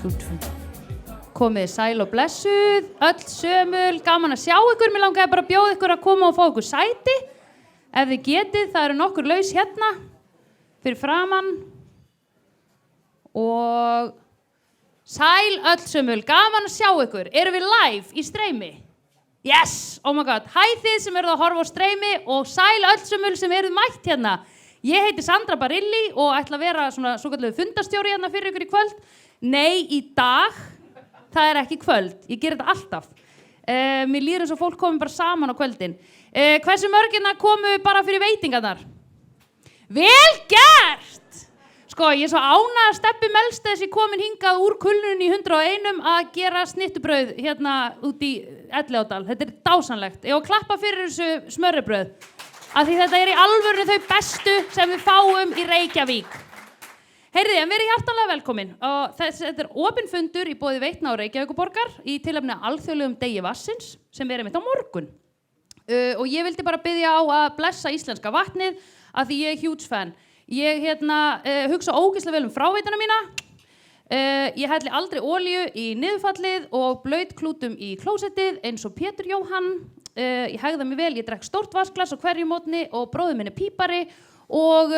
Komið sæl og blessuð, öll sömul, gaman að sjá ykkur. Mér langaði bara að bjóða ykkur að koma og fá ykkur sæti. Ef þið getið, það eru nokkur laus hérna, fyrir framann. Og sæl öll sömul, gaman að sjá ykkur. Erum við live í streymi? Yes, oh my god. Hæ þið sem eruð að horfa á streymi og sæl öll sömul sem eruð mætt hérna. Ég heiti Sandra Barilli og ætla að vera svona svokölluð fundarstjóri hérna fyrir ykkur í kvöld. Nei, í dag, það er ekki kvöld. Ég ger þetta alltaf. Mér líður eins og fólk komi bara saman á kvöldin. Hversu mörgina komu bara fyrir veitingarnar? Vel gert! Sko, ég er svo ánægð að Stebbi Melsteðs er komin hingað úr kulnunni í 101 að gera snittubrauð hérna út í Elliðaárdal. Þetta er dásamlegt. Ég á að klappa fyrir þessu smörribrauð. Af því þetta er í alvörinu þau bestu sem við fáum í Reykjavík. Heyrði, en verið hjartanlega velkomin. Þetta er opinn fundur í boði Veitna og Reykjavíkurborgar í tilefni alþjóðlegum degi vatnsins sem er einmitt á morgun. Og ég vildi bara biðja á að blessa íslenska vatnið af því ég er huge fan. Ég hugsa ógeðslega vel fráveituna mína. Ég helli aldrei olíu í niðurfallið og blautklútum í klósettið eins og Pétur Jóhann. Ég hegða mig vel, ég drekk stórt vatnsglas á hverju mótni og bróðir minn er pípari og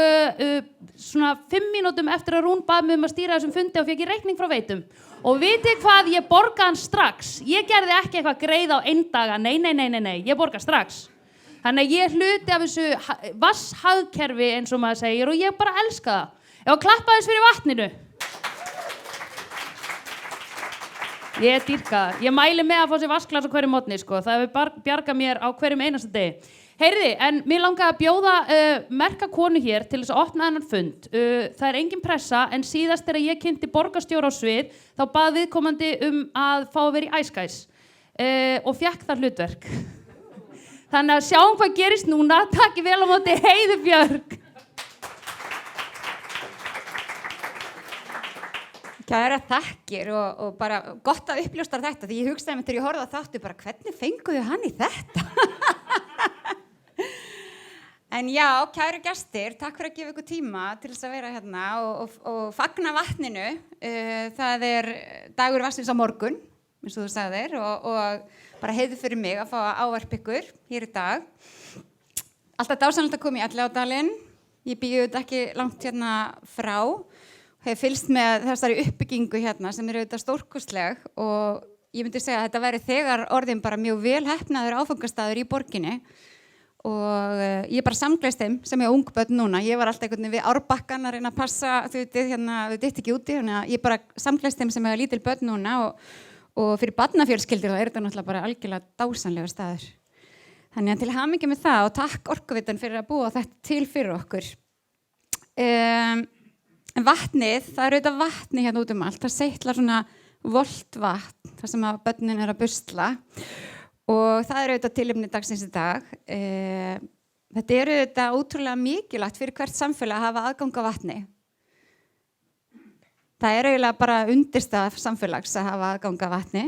svona 5 mínútum eftir að Rún bað mig að stýra þessum fundi og fékk ég reikning frá Veitum. Og vitið hvað, ég borgaði hann strax. Ég gerði ekki eitthvað greið á eindaga, nei, ég borgaði strax. Þannig að ég hluti af þessu vatnshagkerfi eins og maður segir og ég bara elska það. Ég klappa þess fyrir vatninu. Ég dýrka það. Ég mæli með að fá sér vatnsglas á hverju mótni, sko. Það hefur bjargað mér á hverjum einasta degi. Heyrði, en mér langaði að bjóða merka konu hér til þess að opna þennan fund. Það er engin pressa, en síðast þegar ég kynnti borgarstjóra á svið, þá bað viðkomandi að fá að vera í Ice Guys og fékk það hlutverk. Þannig að sjáum hvað gerist núna. Takk vel á móti Heiðu Björg. Kæra þakkir og bara gott að uppljóstra þetta því ég hugsaði mér þegar ég horfði á þáttu bara hvernig fenguðu hann í þetta? En já, kæru gestir, takk fyrir að gefa ykkur tíma til þess að vera hérna og fagna vatninu. Það er dagur vatnsins á morgun, eins og þú sagðir og bara heiður fyrir mig að fá að ávarpa ykkur hér í dag. Alltaf dásamlegt að koma í Elliðaárdalinn. Ég bý auðvitað ekki langt hérna frá. Hef fylgst með þessari uppbyggingu hérna sem er auðvitað stórkostleg og ég myndi segja að þetta væri þegar orðin bara mjög vel heppnaður áfangastaður í borginni og ég er bara samgleðst þeim sem ég ung börn núna. Ég var alltaf einhvern veginn við árbakkann að reyna að passa þau dytti ekki úti, þannig að ég bara samgleðst þeim sem lítil börn núna og fyrir barnafjölskyldur þá er þetta náttúrulega bara algjörlega dásamlegur staður. Þannig að til hamingju með það og takk Orkuveitan fyrir að búa þetta til fyrir okkur. En vatnið, það er auðvitað vatni hérna út allt. Það seytlar svona volt vatn, þar sem að börnin er að busla. Og það er auðvitað tilefni dagsins í dag. Þetta er auðvitað ótrúlega mikilvægt fyrir hvert samfélag að hafa aðgang að vatni. Það er auðvitað bara undirstaða samfélags að hafa aðgang að vatni.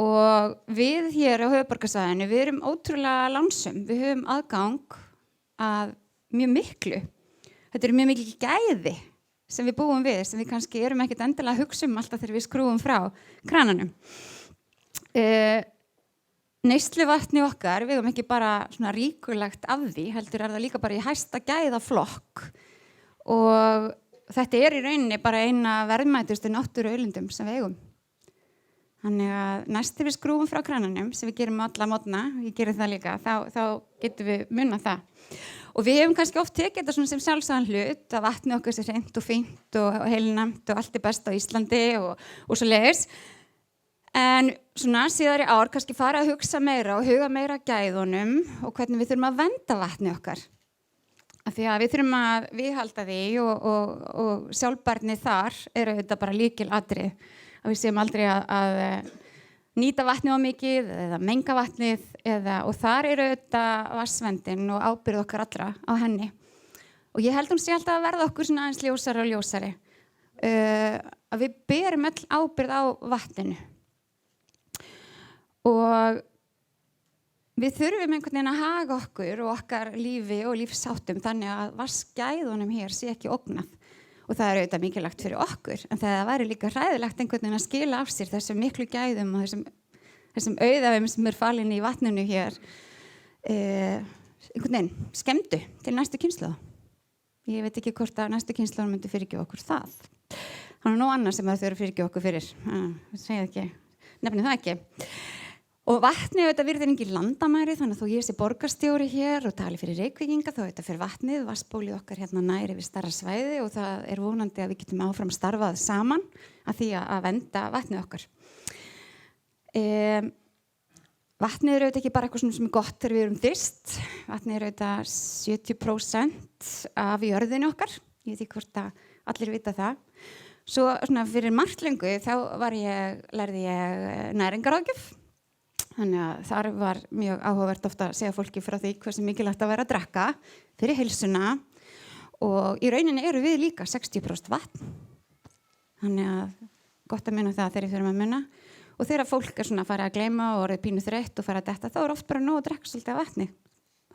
Og við hér á höfuðborgarsvæðinu, við erum ótrúlega lánsöm. Við höfum aðgang að mjög miklu. Þetta eru mjög mikil gæði sem við búum við, sem við kannski erum ekkert endilega að hugsa alltaf þegar við skrúum frá krananum. Neysluvatni okkar, við höfum ekki bara svona ríkulegt af því, heldur er það líka bara í hæsta gæðaflokk og þetta er í rauninni bara eina verðmætustu náttúruauðlindum sem við eigum. Þannig að næst þegar við skrúum frá krananum, sem við gerum alla morgna, ég gerir það líka, þá getum við munað það. Og við hefum kannski oft tekið þetta sem sjálfsagðan hlut að vatnið okkar sé hreint og fínt og heilnæmt og allt er best á Íslandi og svo leiðis. En svona síðari ár kannski fara að hugsa meira og huga meira gæðunum og hvernig við þurfum að vernda vatnið okkar. Af því að við þurfum að viðhalda því og sjálfbærni þar er auðvitað bara lykilatriði. Að við séum aldrei að nýta vatnið á mikið eða menga vatnið og þar eru auðvitað vatnsverndin og ábyrgð okkar allra á henni. Og ég held hún sé alltaf að verða okkur svona aðeins ljósari og ljósari. Að við berum öll ábyrgð á vatninu. Og við þurfum einhvern veginn að haga okkur og okkar lífi og lífsháttum þannig að vatnsgæðunum hér sé ekki ógnað. og það auðvitað mikilvægt fyrir okkur, en það væri líka hræðilegt einhvern veginn að skila af sér þessum miklu gæðum og þessum auðæfum sem falin í vatninu hér einhvern veginn skemmdu til næstu kynslóð. Ég veit ekki hvort að næstu kynslóð myndi fyrirgefa okkur það. Það nú annað sem það þurfa fyrirgefa okkur fyrir. Segja ekki, nefnir það ekki. Og vatnið auðvitað virðir engin landamæri, þannig að þó ég sé borgarstjóri hér og tali fyrir Reykvíkinga, þá auðvitað fyrir vatnið, vatnsbólið okkar hérna næri við stærra svæði og það vonandi að við getum áfram starfað saman að því að vernda vatnið okkar. Vatnið auðvitað ekki bara eitthvað sem gott þegar við erum þyrst. Vatnið auðvitað 70% af jörðinu okkar. Ég veit ekki hvort að allir vita það. Svo svona fyrir margt löngu þá lærði ég næringaráðgjöf. Þannig að þar var mjög áhugavert ofta að segja fólki frá því hversu mikilvægt að vera að drekka fyrir heilsuna og í rauninni eru við líka 60% vatn. Þannig að gott að muna það þegar við þurfum að muna. Og þegar fólk svona farið að gleyma og orðið pínu þreytt og farið að detta, þá oft bara nóg að drekka svolítið af vatni.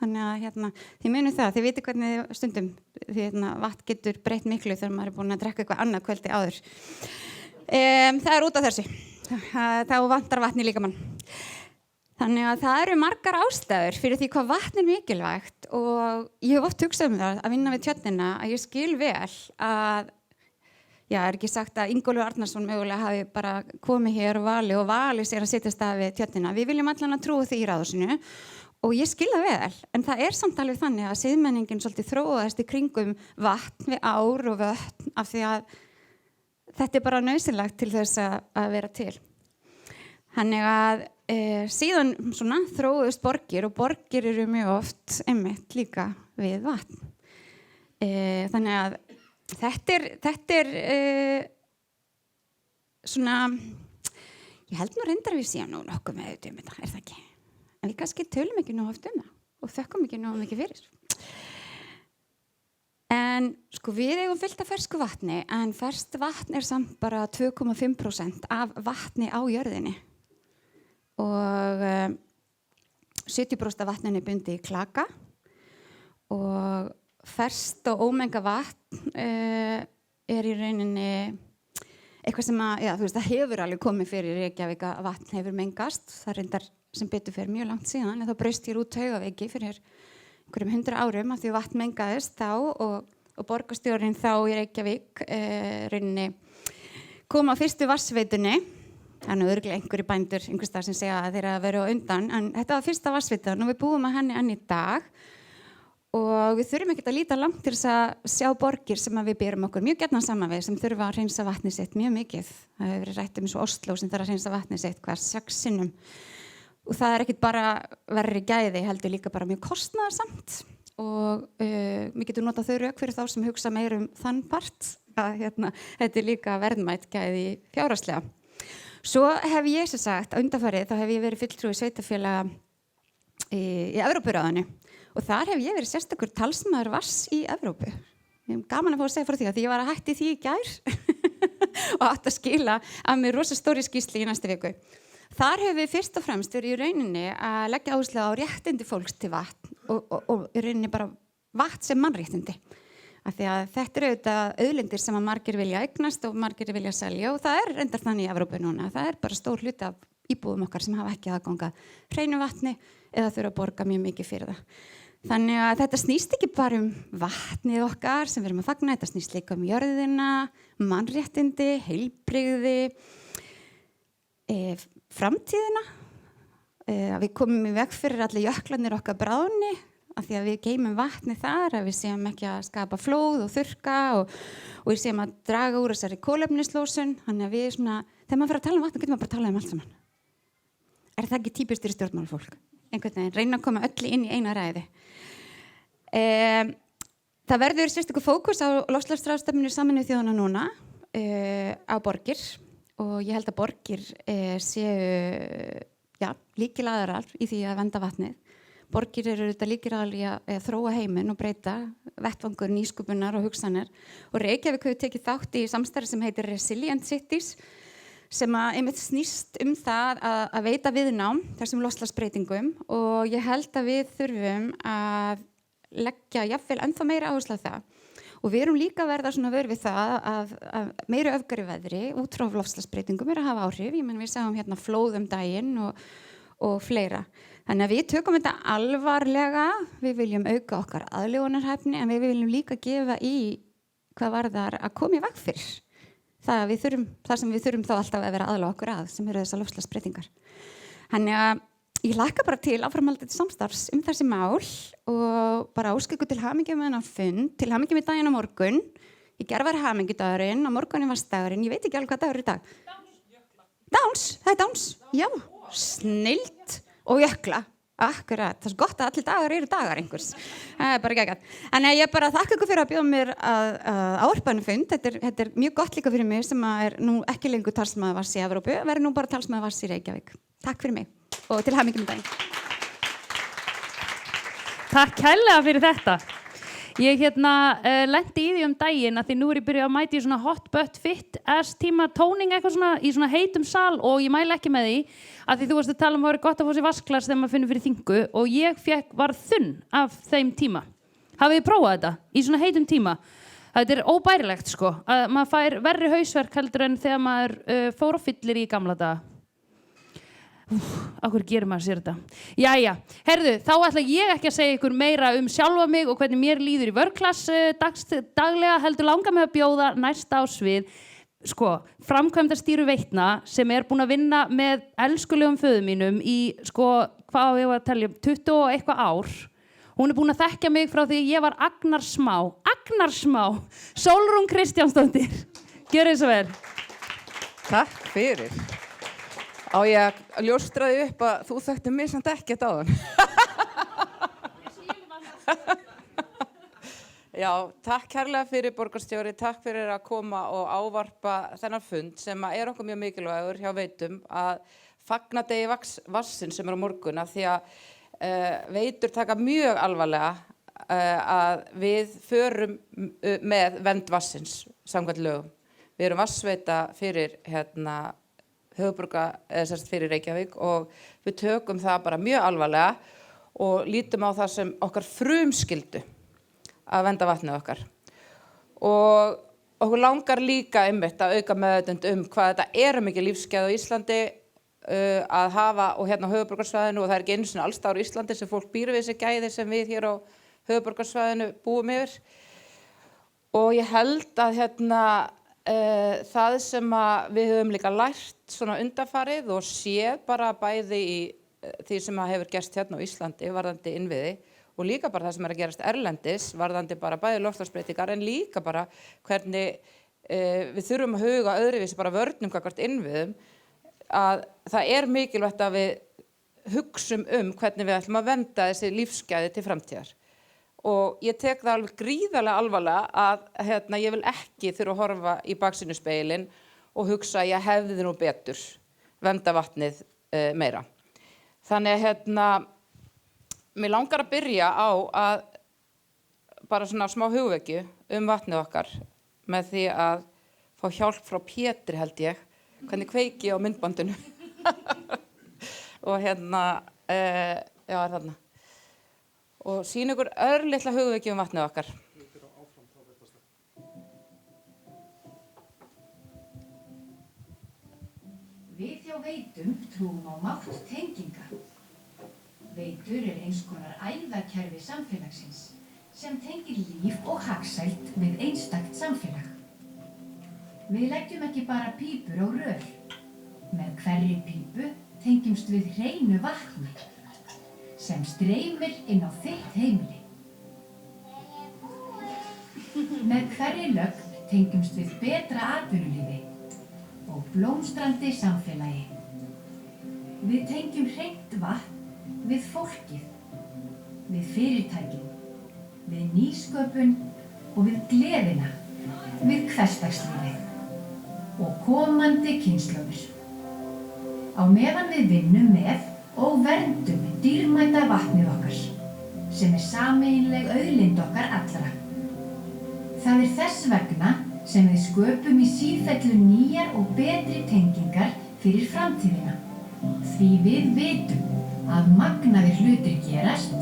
Þannig að þið munið það, þið viti hvernig stundum því vatn getur breytt miklu þegar maður búin að drekka eitthvað annað kvöldi áður. Það út af þessu. Þá vantar vatni líka mann. Þannig að það eru margar ástæður fyrir því hvað vatn mikilvægt og ég hef oft hugsað það að vinna við tjörnina að ég skil vel að ekki sagt að Ingólfur Arnarsson mögulega hafi bara komið hér og valið sér að setjast að við tjörnina. Við viljum allan að trúa því í ráðhúsinu og ég skil það vel, en það samt alveg þannig að siðmenningin svolítið þróaðist í kringum vatn við ár og vötn af því að þetta bara nauðsynlegt til þess að vera til. Þannig að síðan svona þróuðust borgir og borgir eru mjög oft einmitt líka við vatn. Þannig að þetta er svona, ég held nú reyndar við séum nú nokkuð með þetta þetta, það ekki? En við kannski tölum ekki nóg oft það og þökkum ekki nóg mikið fyrir. En sko við eigum fullt af fersku vatni, en ferskt vatn samt bara 2,5% af vatni á jörðinni. Og 70% af vatninu bundið í klaka og ferskt og ómenga vatn í rauninni eitthvað sem það hefur alveg komið fyrir Reykjavík að vatn hefur mengast. Það reyndar sem betur fyrir mjög langt síðan en þá braust hér út Taugaveiki fyrir einhverjum 100 árum af því vatn mengaðist þá og borgarstjórinn þá í Reykjavík rauninni kom á fyrstu vatnsveitunni. Það er nú örugglega einhverjir bændur einhvers staðar sem segja að þeir að vera á undan, en þetta var fyrsta vatnsveitan og við búum að henni enn í dag og við þurfum ekkert að líta langt til þess að sjá borgir sem við berum okkur mjög gjarnan saman við sem þurfa að hreinsa vatnið sitt mjög mikið. Það hefur verið rætt eins og Osló sem þarf að hreinsa vatnið sitt hver 6 sinnum og það ekkert bara verri gæði, heldur líka bara mjög kostnaðarsamt og við getum notað þau rök fyrir þá sem hugsa meir þann part að þetta líka verðmætt gæði fjárhagslega. Svo hef ég sem sagt, á undanfarið, þá hef ég verið fulltrúi sveitarfélaga í Evrópuráðinu og þar hef ég verið sérstakur talsmaður vatns í Evrópu. Ég hef gaman að fá að segja frá því að ég var að hætti því í gær og átt að skila af mér rosa stóri skýrslu í næstu viku. Þar hefur við fyrst og fremst verið í rauninni að leggja áherslu á réttindi fólks til vatn og í rauninni bara vatn sem mannréttindi. Af því að þetta auðvitað auðlindir sem að margir vilja eignast og margir vilja selja og það reyndar þannig í Evrópu núna. Það bara stór hluti af íbúðum okkar sem hafa ekki aðgang að hreinu vatni eða þurfa að borga mjög mikið fyrir það. Þannig að þetta snýst ekki bara vatnið okkar sem við erum að fagna, þetta snýst líka jörðina, mannréttindi, heilbrigði, framtíðina. Við komum í veg fyrir allir jöklarnir okkar bráðni af því að við geymum vatni þar, að við séum ekki að skapa flóð og þurrka og við séum að draga úr þessari kolefnislósun. Þannig að við þegar maður fyrir að tala vatn, getur maður bara að tala allt saman. Það ekki típist fyrir stjórnmálafólk? Einhvern veginn, reyna að koma öll inn í eina ræði. Það verður sérstakur fókus á loftslagsráðstefnu Sameinuðu þjóðanna núna á borgir og ég held að borgir séu lykilaðrar í því að vernda vatnið. Borgir eru þetta lykilaðar í að þróa heiminn og breyta vettvangur nýsköpunar og hugsanir og Reykjavík hefur tekið þátt í samstarfi sem heitir Resilient Cities sem einmitt snýst það að veita viðnám þessum loftslagsbreytingum og ég held að við þurfum að leggja jafnvel ennþá meira áherslu á það Og við erum líka að verða svona vör við það að meiri öfgari veðri út frá loftslagsbreytingum að hafa áhrif. Ég menn við sáum hérna flóð daginn og fleira. Þannig að við tökum þetta alvarlega, við viljum auka okkar aðlögunarhæfni en við viljum líka gefa í hvað varðar að koma í veg fyrir. Það sem við þurfum þá alltaf að vera aðlaga okkur að sem eru þessar loftslagsbreytingar. Þannig að ég hlakka bara til áframhaldandi samstarfs þessi mál og bara óska ykkur til hamingju með þennan fund, til hamingju með daginn á morgun. Í gær var hamingjudagurinn, á morgun var dagurinn, ég veit ekki alveg hvað dagur er í dag. Dáns, það er dáns, já, snillt og jökla, akkurat, það er svo gott að allir dagar eru dagar einhvers, það er bara geggjað. En ég bara þakka ykkur fyrir að bjóða mér að ávarpa þennan fund, þetta er mjög gott líka fyrir mig sem er nú ekki lengur talsmaður VASS í Evrópu, verður nú bara talsmaður VASS í Reykjavík. Takk fyrir mig. Og til hamingju með daginn. Takk kærlega fyrir þetta. Ég lenti í því daginn að því nú er ég byrjuð að mæta í svona hot but fit ass tíma tóning eitthvað svona í svona heitum sal og ég mæli ekki með því að því þú varst að tala að vera gott að fá sér vasklas þegar maður finnur fyrir þyngu og ég var þunn af þeim tíma. Hafið þið prófað þetta í svona heitum tíma? Þetta er óbærilegt sko að maður fær verri hausverk heldur en þegar maður fór á fyllir í gamla daga. Af hverju gerir maður sér þetta? Jæja, heyrðu, þá ætla ég ekki að segja ykkur meira sjálfa mig og hvernig mér líður í vörklass daglega heldur langar mig að bjóða næsta á svið framkvæmdastýru Veitna sem er búin að vinna með elskulegum föður mínum í hvað á ég að telja 20 og eitthvað ár. Hún er búin að þekkja mig frá því ég var agnarsmá Sólrún Kristjánsdóttir. Gjörið svo vel. Takk fyrir. Á ég að ljóstra því upp að þú þekkti mig samt ekkert áðan. Já, takk kærlega fyrir borgarstjóri, takk fyrir að koma og ávarpa þennan fund sem er okkur mjög mikilvægur hjá Veitum að fagna degi Vassins sem er á morgun af því að Veitur taka mjög alvarlega að við förum með vernd Vassins samkvæmt lögum. Við erum vatnsveita fyrir fyrir Reykjavík og við tökum það bara mjög alvarlega og lítum á það sem okkar frumskyldu að vernda vatnið okkar. Og okkur langar líka einmitt að auka meðvitund hvað þetta er mikið lífsgæði á Íslandi að hafa og hérna á höfuðborgarsvæðinu og það er ekki einu sinni alls staðar á Íslandi sem fólk býr við þessi gæði sem við hér á höfuðborgarsvæðinu búum yfir. Og ég held að það sem við höfum líka lært svona undanfarið og séð bara bæði í því sem hefur gerst hérna á Íslandi varðandi innviði og líka bara það sem að gerast erlendis varðandi bara bæði loftslagsbreytingar en líka bara hvernig við þurfum að huga öðruvísi bara vörnum gagnvart innviðum að það er mikilvægt að við hugsum hvernig við ætlum að vernda þessi lífsgæði til framtíðar. Og ég tek það alveg gríðarlega alvarlega að ég vil ekki þurfa að horfa í baksýnisspegilinn og hugsa að ég hefði nú betur vernda vatnið meira. Þannig að mig langar að byrja á að bara svona smá hugvekju vatnið okkar með því að fá hjálp frá Pétri held ég, hvernig kveiki á myndbandinu. Og já, er þarna. Og sýna ykkur örlitla hugvekju vatnið okkar. Við hjá Veitum trúum á mátt tenginga. Veitur er eins konar æðakerfi samfélagsins sem tengir líf og hagsæld við einstakt samfélag. Við leggjum ekki bara pípur á rör. Með hverri pípu tengjumst við hreinu vatni sem streymir inn á þitt heimili. Með hverri lögn tengjumst við betra atvinnulífi og blómstrandi samfélagi. Við tengjum hreint vatn við fólkið, við fyrirtækin, við nýsköpun og við gleðina, við hversdagslífið og komandi kynslóðir. Á meðan við vinnum með og verndum dýrmæta vatnið okkar, sem er sameiginleg auðlind okkar allra. Það er þess vegna sem við sköpum í sífellu nýjar og betri tengingar fyrir framtíðina. Því við vitum að magnaðir hlutir gerast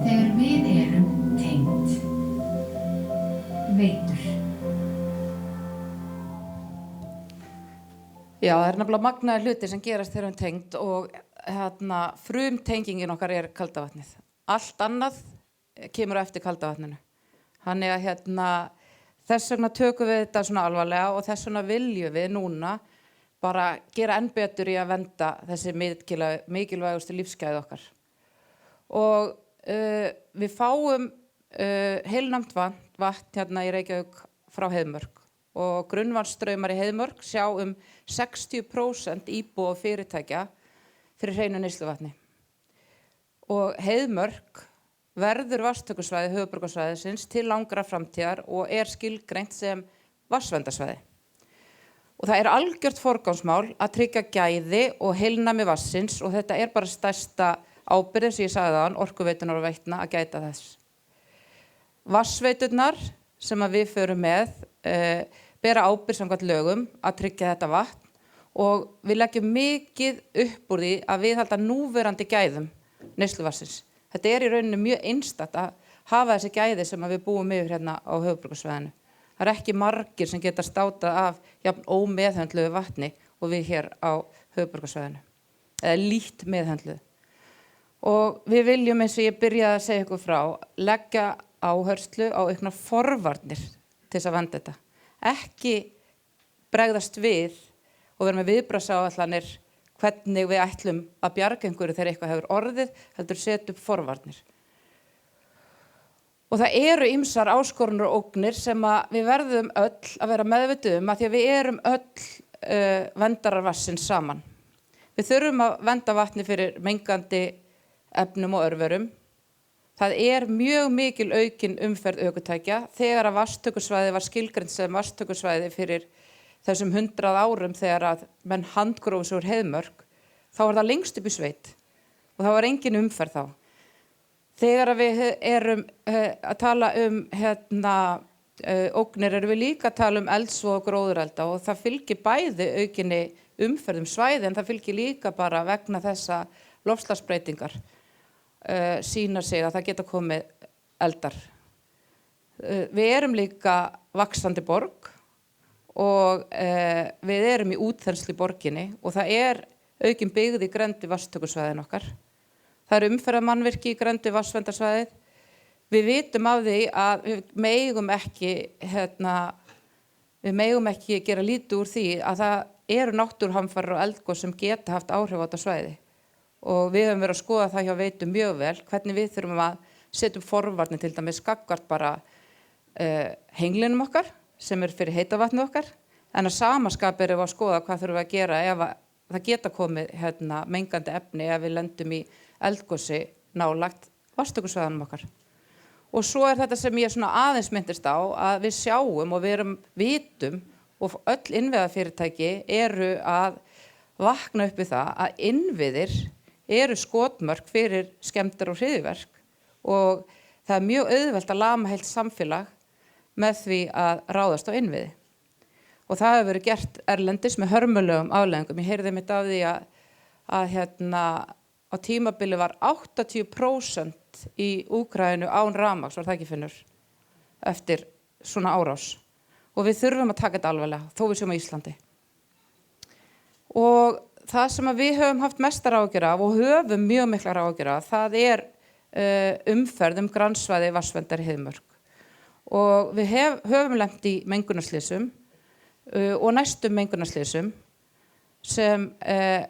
þegar við erum tengd. Veitur. Já, það nefnilega magnaði hluti sem gerast þegar tengd og frumtengingin okkar kalda vatnið. Allt annað kemur á eftir kalda vatninu. Þannig að þess vegna tökum við þetta svona alvarlega og þess vegna viljum við núna bara gera enn betur í að vernda þessi mikilvægustu lífsgæði okkar. Og við fáum heilnæmt vatn í Reykjavík frá Heiðmörk og grunnvatnsstraumar í Heiðmörk sjá 60% íbúa og fyrirtækja fyrir hreinu neysluvatni. Og Heiðmörk verður vatnstökusvæði höfuðborgarsvæðisins til langrar framtíðar og skilgreint sem vatnsverndarsvæði. Og það algjört forgangsmál að tryggja gæði og heilnæmi vatnsins og þetta bara stærsta ábyrgð sem ég sagði þaðan, Orkuveitunar og Veitna að gæta þess. Vatnsveiturnar sem við förum með bera ábyrgð samkvæmt lögum að tryggja þetta vatn og við leggjum mikið upp úr því að viðhalda núverandi gæðum neysluvatnsins. Þetta í rauninni mjög einstakt að hafa þessi gæði sem við búum yfir hérna á höfuðborgarsvæðinu. Það ekki margir sem geta státað af jafn ómeðhöndluðu vatni og við hér á höfuðborgarsvæðinu, eða lítt meðhöndluðu. Og við viljum, eins og ég byrjaði að segja ykkur frá, leggja áherslu á auknar forvarnir til þess að vernda þetta. Ekki bregðast við og vera með viðbragðsáætlanir hvernig við ætlum að bjarga einhverju þegar eitthvað hefur orðið, heldur setja upp forvarnir. Og það ýmsar áskoranir og ógnir sem við verðum öll að vera meðvituð að því að við öll verndarar vatnsins saman. Við þurfum að vernda vatni fyrir mengandi efnum og örverum. Það mjög mikil aukin umferð ökutækja þegar að vatnstökusvæði var skilgreint sem vatnstökusvæði fyrir þessum 100 árum þegar að menn handgrófu sig úr Heiðmörk, þá var það lengst upp í sveit og það var engin umferð þá. Þegar við erum að tala ógnir við líka að tala eldsvoða og gróðurelda og það fylgir bæði aukinni umferð svæði en það fylgir líka bara vegna þessa loftslagsbreytingar sýna sig að það geta komið eldar. Við líka vaxandi borg og við í útþenslu í borginni og það aukin byggð í grennd við vatnstökusvæðin okkar. Það umferðarmannvirki í grennd við vatnsverndarsvæðið. Við vitum af því að við megum ekki gera lítið úr því að það náttúruhamfarir og eldgos sem geta haft áhrif á þetta svæði. Og við höfum verið að skoða það hjá Veitu mjög vel, hvernig við þurfum að setja upp forvarnir til dæmis gagnvart bara henglinum okkar sem fyrir heita vatnið okkar, en að sama skapi við að skoða hvað þurfum við að gera ef það geta komið mengandi efni ef við lendum í eldgosi nálægt vatnstökusvæðunum okkar. Og svo þetta sem ég aðeins minntist á að við sjáum og við vitum og öll innviðafyrirtæki að vakna upp við það að innviðir skotmörk fyrir skemmdir og hryðjuverk og það mjög auðvelt að lama heilt samfélag með því að ráðast á innviði. Og það hefur verið gert erlendis með hörmulegum afleiðingum. Ég heyrði mitt af því að á tímabili var 80% í Úkraínu án rafmagns, var það ekki Finnur, eftir svona árás. Og við þurfum að taka þetta alvarlega, þó við séum á Íslandi. Og það sem við höfum haft mestar áhyggjur af og höfum mjög miklar áhyggjur af, það umferð grannsvæði vatnsverndar í Heiðmörk. Og við höfum lent í mengunarslysum og næstum mengunarslysum sem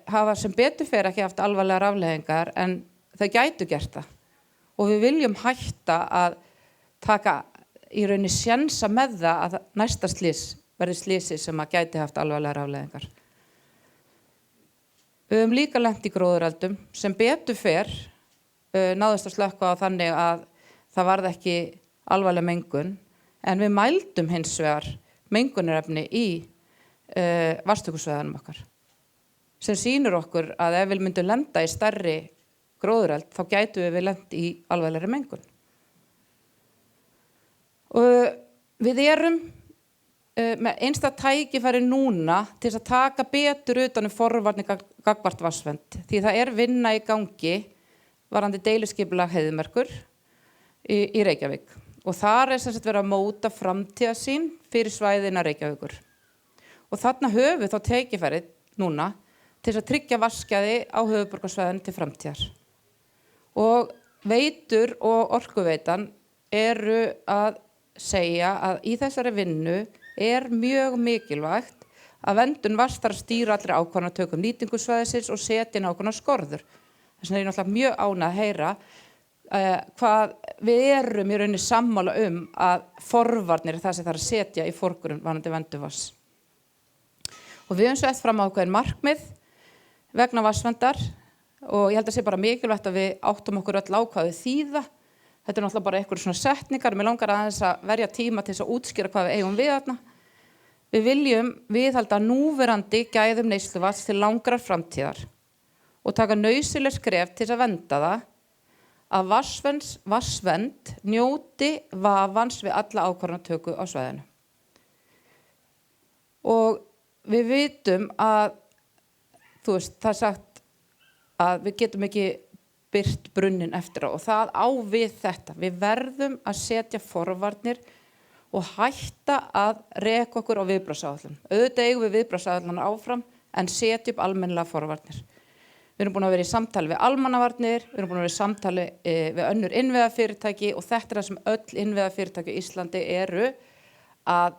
hafa sem betur fer ekki haft alvarlegar afleiðingar en þau gætu gert það. Og við viljum hætta að taka í rauninni sjensa með það að næsta slys verði slysi sem gæti haft alvarlegar afleiðingar. Við höfum líka lent í gróðureldum sem betur fer náðist að slökkva á þannig að það varð ekki alvarleg mengun en við mældum hins vegar mengunarefni í vatnstökusvæðunum okkar sem sýnir okkur að ef við myndum lenda í stærri gróðureld þá gætum við lent í alvarlegri mengun. Og við með einstakt tækifæri núna til að taka betur utan forvarnir gagnvart vatnsvernd því það vinna í gangi varðandi deiliskipulag Heiðmerkur í Reykjavík Og þar sem sagt verið að móta framtíðarsýn fyrir svæðina Reykjavíkur. Og þarna höfum við þá tekifærið núna til að tryggja vatnsgæði á höfuðborgarsvæðinu til framtíðar. Og veitur og orkuveitan eru að segja að í þessari vinnu mjög mikilvægt að verndun vatns þarf að stýra allri ákvarðanatökum nýtingusvæðisins og setja inn ákveðnar skorður. Þess vegna er ég náttúrulega mjög ánægð að heyra hvað við erum í rauninni sammála að forvarnir er það sem þarf að setja í forgrunn varðandi verndun vatns. Og við höfum sett fram ákveðin markmið vegna vatnsverndar og ég held að sé bara mikilvægt að við áttum okkur öll á hvað við þýða. Þetta er náttúrulega bara einhverjum svona setningar, mér langar aðeins að verja tíma til þess að útskýra hvað við eigum við þarna. Við viljum viðhalda núverandi gæðum neysluvatns til langrar framtíðar og taka nauðsynleg skref til þess að vernda það að vatnsvernd njóti vafans við alla ákvarðanatöku á svæðinu. Og við vitum að, það er sagt að við getum ekki byrt brunnin eftir á og það á við þetta. Við verðum að setja forvarnir og hætta að reka okkur á viðbragðsáætlun. Auðvitað eigum við viðbragðsáætlunar áfram en setja upp almennilega forvarnir. Við erum búin að vera í samtali við almannavarnir, við erum búin að vera í samtali við önnur innviðafyrirtæki og þetta er það sem öll innviðafyrirtæki í Íslandi eru að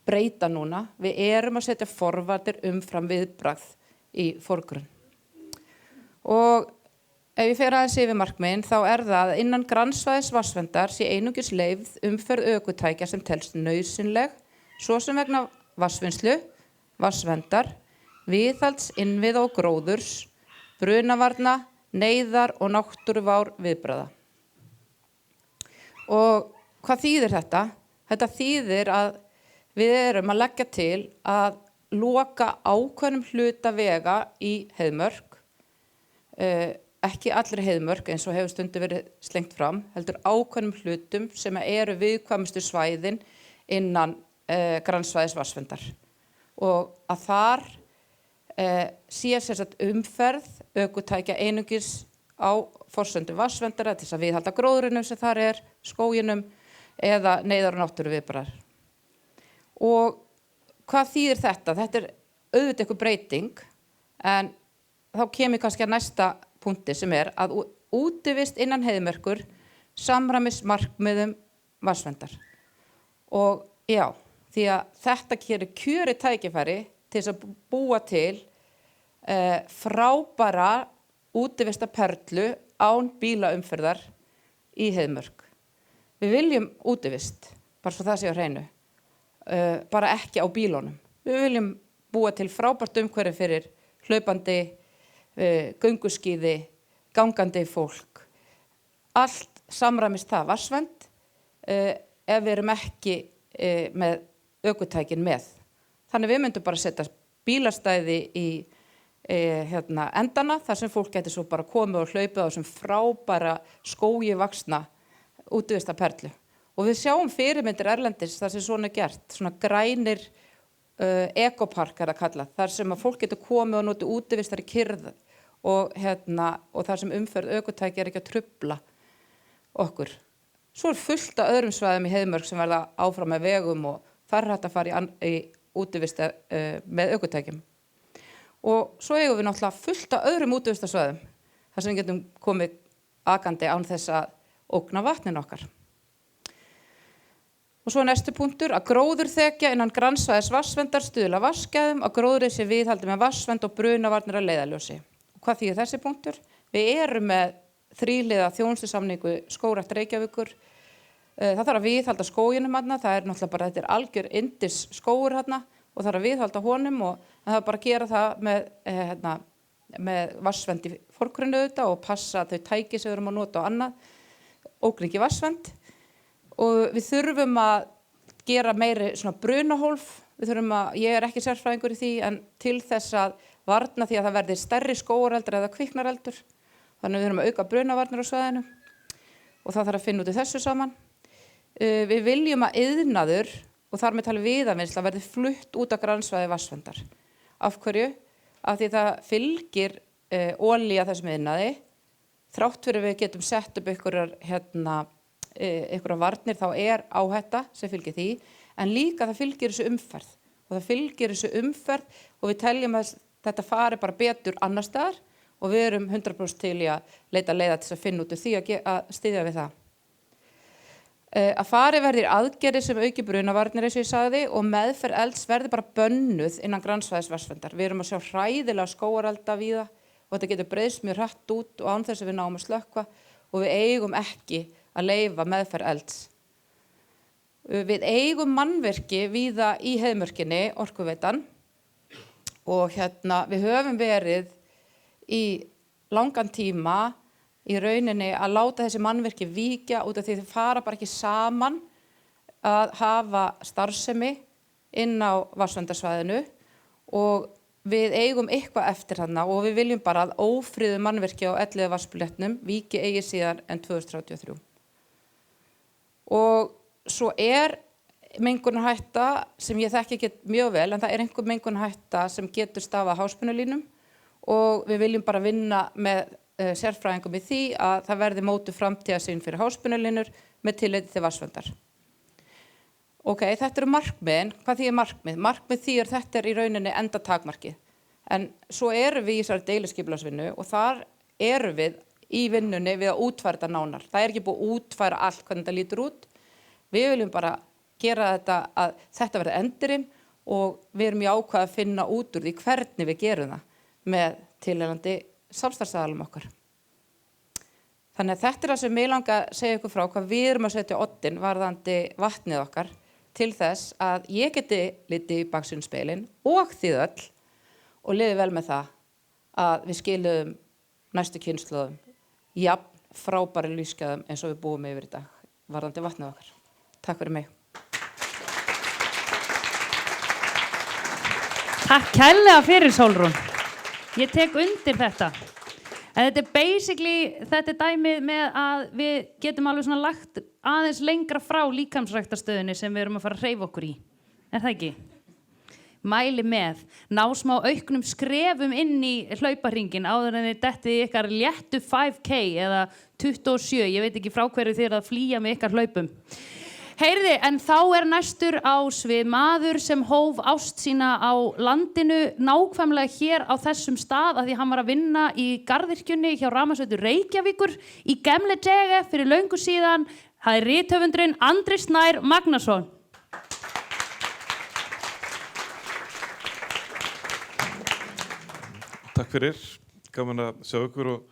breyta núna. Við erum að setja forvarnir umfram viðbragð í forgrunn. Og ef ég fer aðeins yfir markmiðin þá er það að innan grannsvæðis vatnsverndar sé einungis leyfð umferð ökutækja sem telst nauðsynleg, svo sem vegna vatnsvinnslu, vatnsverndar, viðhalds, innviða og gróðurs, brunavarna, neyðar og náttúruvár viðbragða. Og hvað þýðir þetta? Þetta þýðir að við erum að leggja til að loka ákveðnum hluta vega í Heiðmörk, ekki allri Heiðmörk eins og hefur stundum verið slengt fram, heldur ákveðnum hlutum sem eru viðkvæmustu svæðin innan grannsvæðis vatnsverndar. Og að þar sé sem sagt umferð ökutækja einungis á forsendum vatnsverndar til þess að viðhalda gróðrinum sem þar er, skóginum eða neyðar og náttúruviðbragðar. Og hvað þýðir þetta? Þetta er auðvitað eitthvað breyting en þá kemur kannski að næsta punkti sem er að útivist innan Heiðmörkur samræmis markmiðum vatnsverndar. Og já, því að þetta gerir kjörið tækifæri til þess að búa til frábæra útivistarperlu án bílaumferðar í Heiðmörk. Við viljum útivist, bara svo það sé á hreinu, bara ekki á bílunum. Við viljum búa til frábært umhverfi fyrir hlaupandi, gönguskíði, gangandi fólk. Allt samræmist það vatnsvernd ef við erum ekki með ökutækin með. Þannig við myndum bara setja bílastæði í endana þar sem fólk getur svo bara komið og hlaupið á þessum frábæra skógi vaxna útivistarperlu. Og við sjáum fyrirmyndir erlendis þar sem svona er gert, svona grænir ekopark er að kalla, þar sem að fólk getur komið og notið útivistar í kyrrð og þar sem umferð ökutæki er ekki að trufla okkur. Svo er fullt af öðrum svæðum í Heiðmörk sem verða áfram með vegum og þar er hægt að fara í útivistar með ökutækjum. Og svo eigum við náttúrulega fullt af öðrum útivistarsvæðum þar sem við getum komið akandi án þess að ógna vatnin okkar. Og svo næstu punktur að gróðurþekja innan grannsvæðis vatnsverndar stuðla vatnsgæðum að gróðrið sé viðhaldi með vatnsvernd og brunavarnir að leiðarljósi. Og hvað þýðir þessi punktur? Við erum með þríhliða þjónustusamningu Skógrækt Reykjavíkur. Það þarf að viðhalda skóginum þarna, það er náttúrulega bara, þetta er algjör yndis skógur þarna og þarf að viðhalda honum og það er bara að gera það með vatnsvernd í forgrunni auðvitað og passa þau tæki sem við erum að nota og annað, ógringi vatnsvernd. Og við þurfum að gera meiri svona brunahólf, ég er ekki sérfræðingur í því, en til þess að varna því að það verði stærri skógareldur eða kviknareldur. Þannig við þurfum að auka brunavarnir á svæðinu og það þarf að finna út í þessu saman. Við viljum að iðnaður og þar með talið viðavinnsla verði flutt út af grannsvæði vatnsverndar. Af hverju? Af því það fylgir olía þessum iðnaði, þrátt fyrir við getum sett upp einhverjar einhverja varnir þá áhætta sem fylgir því, en líka það fylgir þessu umferð og við teljum að þetta fari bara betur annars staðar og við erum 100% til í að leita leiða til að finna út úr því að styðja við það. Að fari verðir aðgerðir sem auki brunavarnir eins og ég sagði og meðferð elds verði bara bönnuð innan grannsvæðis vatnsverndar. Við erum að sjá hræðilega skógarelda víða og þetta getur breiðst mjög hratt út og án þess að við náum að slökkva og við eigum ekki að leyfa meðferð elds. Við eigum mannvirki víða í Heiðmörkinni, Orkuveitan, og við höfum verið í langan tíma í rauninni að láta þessi mannvirki víkja út af því þau fara bara ekki saman að hafa starfsemi inn á vatnsverndarsvæðinu og við eigum eitthvað eftir þarna og við viljum bara að ófriðu mannvirki á Elliða vatnsbléttnum víki eigi síðar en 2033. Og svo mengunarhætta sem ég þekki ekki mjög vel, en það einhver mengunarhætta sem getur stafað háspennulínum og við viljum bara vinna með sérfræðingum í því að það verði mótuð framtíðarsýn fyrir háspennulínur með tilliti til vatnsverndar. Ok, þetta eru markmiðin. Hvað þýðir markmið? Markmið þýðir þetta í rauninni endatakmarkið. En svo erum við í þessari deiliskipulagsvinnu og þar erum við í vinnunni við að útfæra þetta nánar. Það ekki búið að útfæra allt hvernig þetta lítur út. Við viljum bara gera þetta að þetta verði endurinn og við erum í ákvað að finna út úr því hvernig við gerum það með tilheyrandi samstarfsaðilum okkar. Þannig að þetta það sem mig langa að segja ykkur frá hvað við erum að setja á oddinn varðandi vatnið okkar til þess að ég geti litið í baksýnisspegilinn og þið öll og liði vel með það að við skiluðum næstu kynslóðum jafn frábæri lífsgæðum eins og við búum yfir í dag varðandi vatnið okkar. Takk fyrir mig. Takk kærlega fyrir, Sólrún. Ég tek undir þetta. En þetta basically, þetta dæmið með að við getum alveg svona lagt aðeins lengra frá líkamsræktarstöðinni sem við erum að fara að hreyfa okkur í. Er það ekki? Mæli með. Ná smá auknum skrefum inn í hlaupahringin áður en þið dettið í ykkar léttu 5K eða 27. Ég veit ekki frá hverju þið eru að flýja með ykkar hlaupum. Heyriði, en þá næstur á svið maður sem hóf ást sína á landinu nákvæmlega hér á þessum stað af því hann var að vinna í garðyrkjunni hjá Rafmagnsveitu Reykjavíkur í Gemle Dege fyrir löngu síðan. Það rithöfundurinn Andri Snær Magnason. Takk fyrir, gaman að sjá ykkur og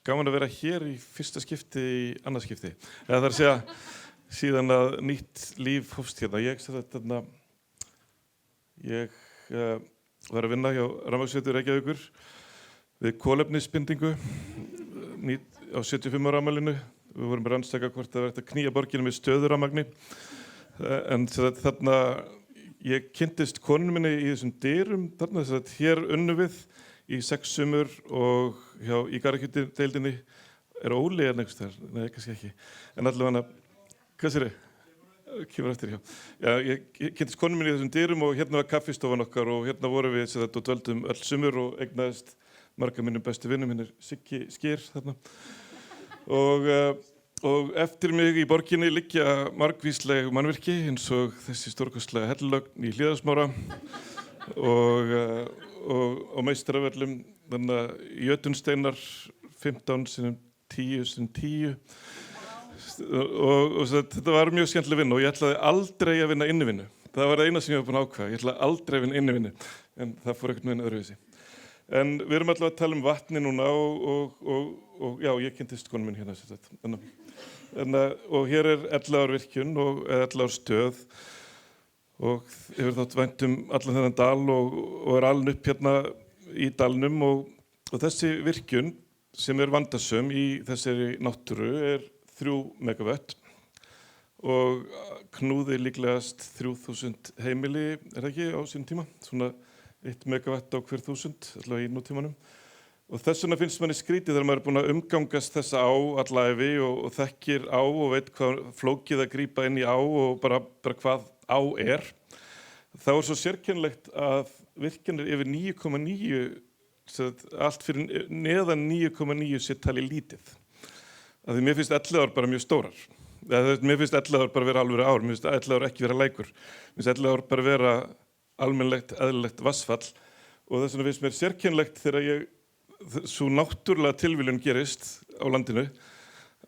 gaman að vera hér í fyrsta skipti í annað skipti. Það er að segja síðan að nýtt líf hófst hérna. Ég var að vinna hjá Rafmagnsveitu Reykjavíkur við kolefnisbindingu á 75 ára afmælinu. Við vorum að rannsaka hvort það væri að knýja borgina með stöðurafmagni. En þarna ég kynntist konunni minni í þessum dyrum þarna þess að hér unnum við í 6 sumur og í garðyrkjudeildinni Óli einhvers staðar. Nei, kannski ekki. En allavega hvað sér þið? Kemur eftir, já. Já, ég kynntist konunni minni í þessum dyrum og hérna var kaffistofan okkar og hérna vorum við og dvöldum öll sumur og eignaðist marga mínum bestu vinnum, hinn Siggi Skyr þarna. Og eftir mig í borginni liggja margvísleg mannvirki eins og þessi stórkostlega hellulögn í Hlíðarsmára og meistaravöllum þannig að Jötunsteinar 15 sinnum 10 sinnum 10 og þetta var mjög skemmtileg vinna og ég ætlaði aldrei að vinna innivinnu. Það var það eina sem ég var búin að ákveða. Ég ætlaði aldrei að vinna innivinnu en það fór einhvern veginn öðruvísi. En við erum allavega að tala um vatni núna og já, ég kynntist konum minn hérna. Og hér er 11 ár virkjun og 11 ár stöð og hefur þátt vænt allan þennan dal og er alin upp hérna í dalnum og þessi virkjun sem er vandasöm í þessari náttúru er 3 megavött og knúði líklegast 3000 heimili, er það ekki, á sínum tíma? Svona 1 megavatt á hver 1000, allavega í nútímanum. Og þess vegna finnst manni skrítið þegar maður er búin að umgangast þessa á alla ævi og þekkir á og veit hvað flókið að grípa inn í á og bara hvað á er. Þá er svo sérkennilegt að virkjanir yfir 9,9, allt fyrir neðan 9,9 sé talið lítið. Af því mér finnst 11 ár bara mjög stórar. Mér finnst 11 ár bara vera alveg ár, mér finnst 11 ár ekki vera lækur. Mér finnst 11 ár bara vera almennlegt, eðlilegt vatnsfall og þess vegna finnst mér sérkennilegt þegar svo náttúrulega tilviljun gerist á landinu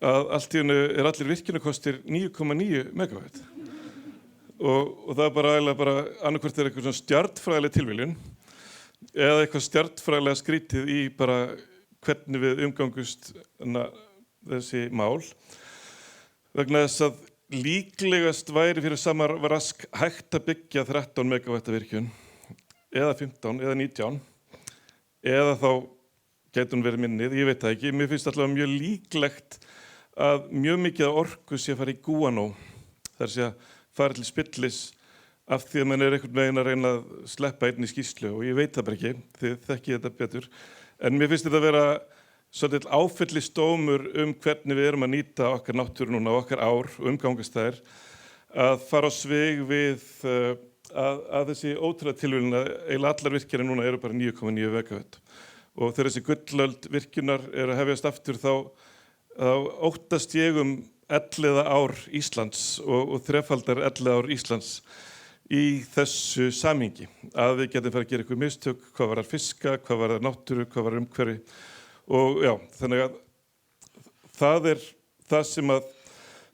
að allt í einu allir virkjunarkostir 9,9 megawatt. Og það bara annarkvort eitthvað svona stjarnfræðileg tilviljun eða eitthvað stjarnfræðilega skrítið í bara hvernig við umgangust þessi mál. Vegna þess að líklegast væri fyrir sama rask hægt að byggja 13 megawatta virkjun eða 15 eða 19 eða þá gæti hún verið minnið, ég veit það ekki. Mér finnst allavega mjög líklegt að mjög mikið af orku sé að fara í gúanó. Það sé að fara til spillis af því að mann einhvern veginn að reyna að sleppa einn í skýrslu og ég veit það bara ekki, þið þekkið þetta betur. En mér finnst þetta að vera svolítið áfellisdómur hvernig við erum að nýta okkar náttúru núna, okkar ár og umgangast þær, að fara á svig við að þessi ótrúlega tilviljun að eiginlega allar virkjanir núna eru bara 9,9 megawatt. Og þegar þessi gullöld virkjunar eru að hefjast aftur þá óttast ég 11 ár Íslands og þrefaldar 11 ár Íslands í þessu samhengi. Að við getum farið að gera eitthvað mistök, hvað var það fiska, hvað var það náttúru, hvað var umhverfi. Og já, þannig að það það sem að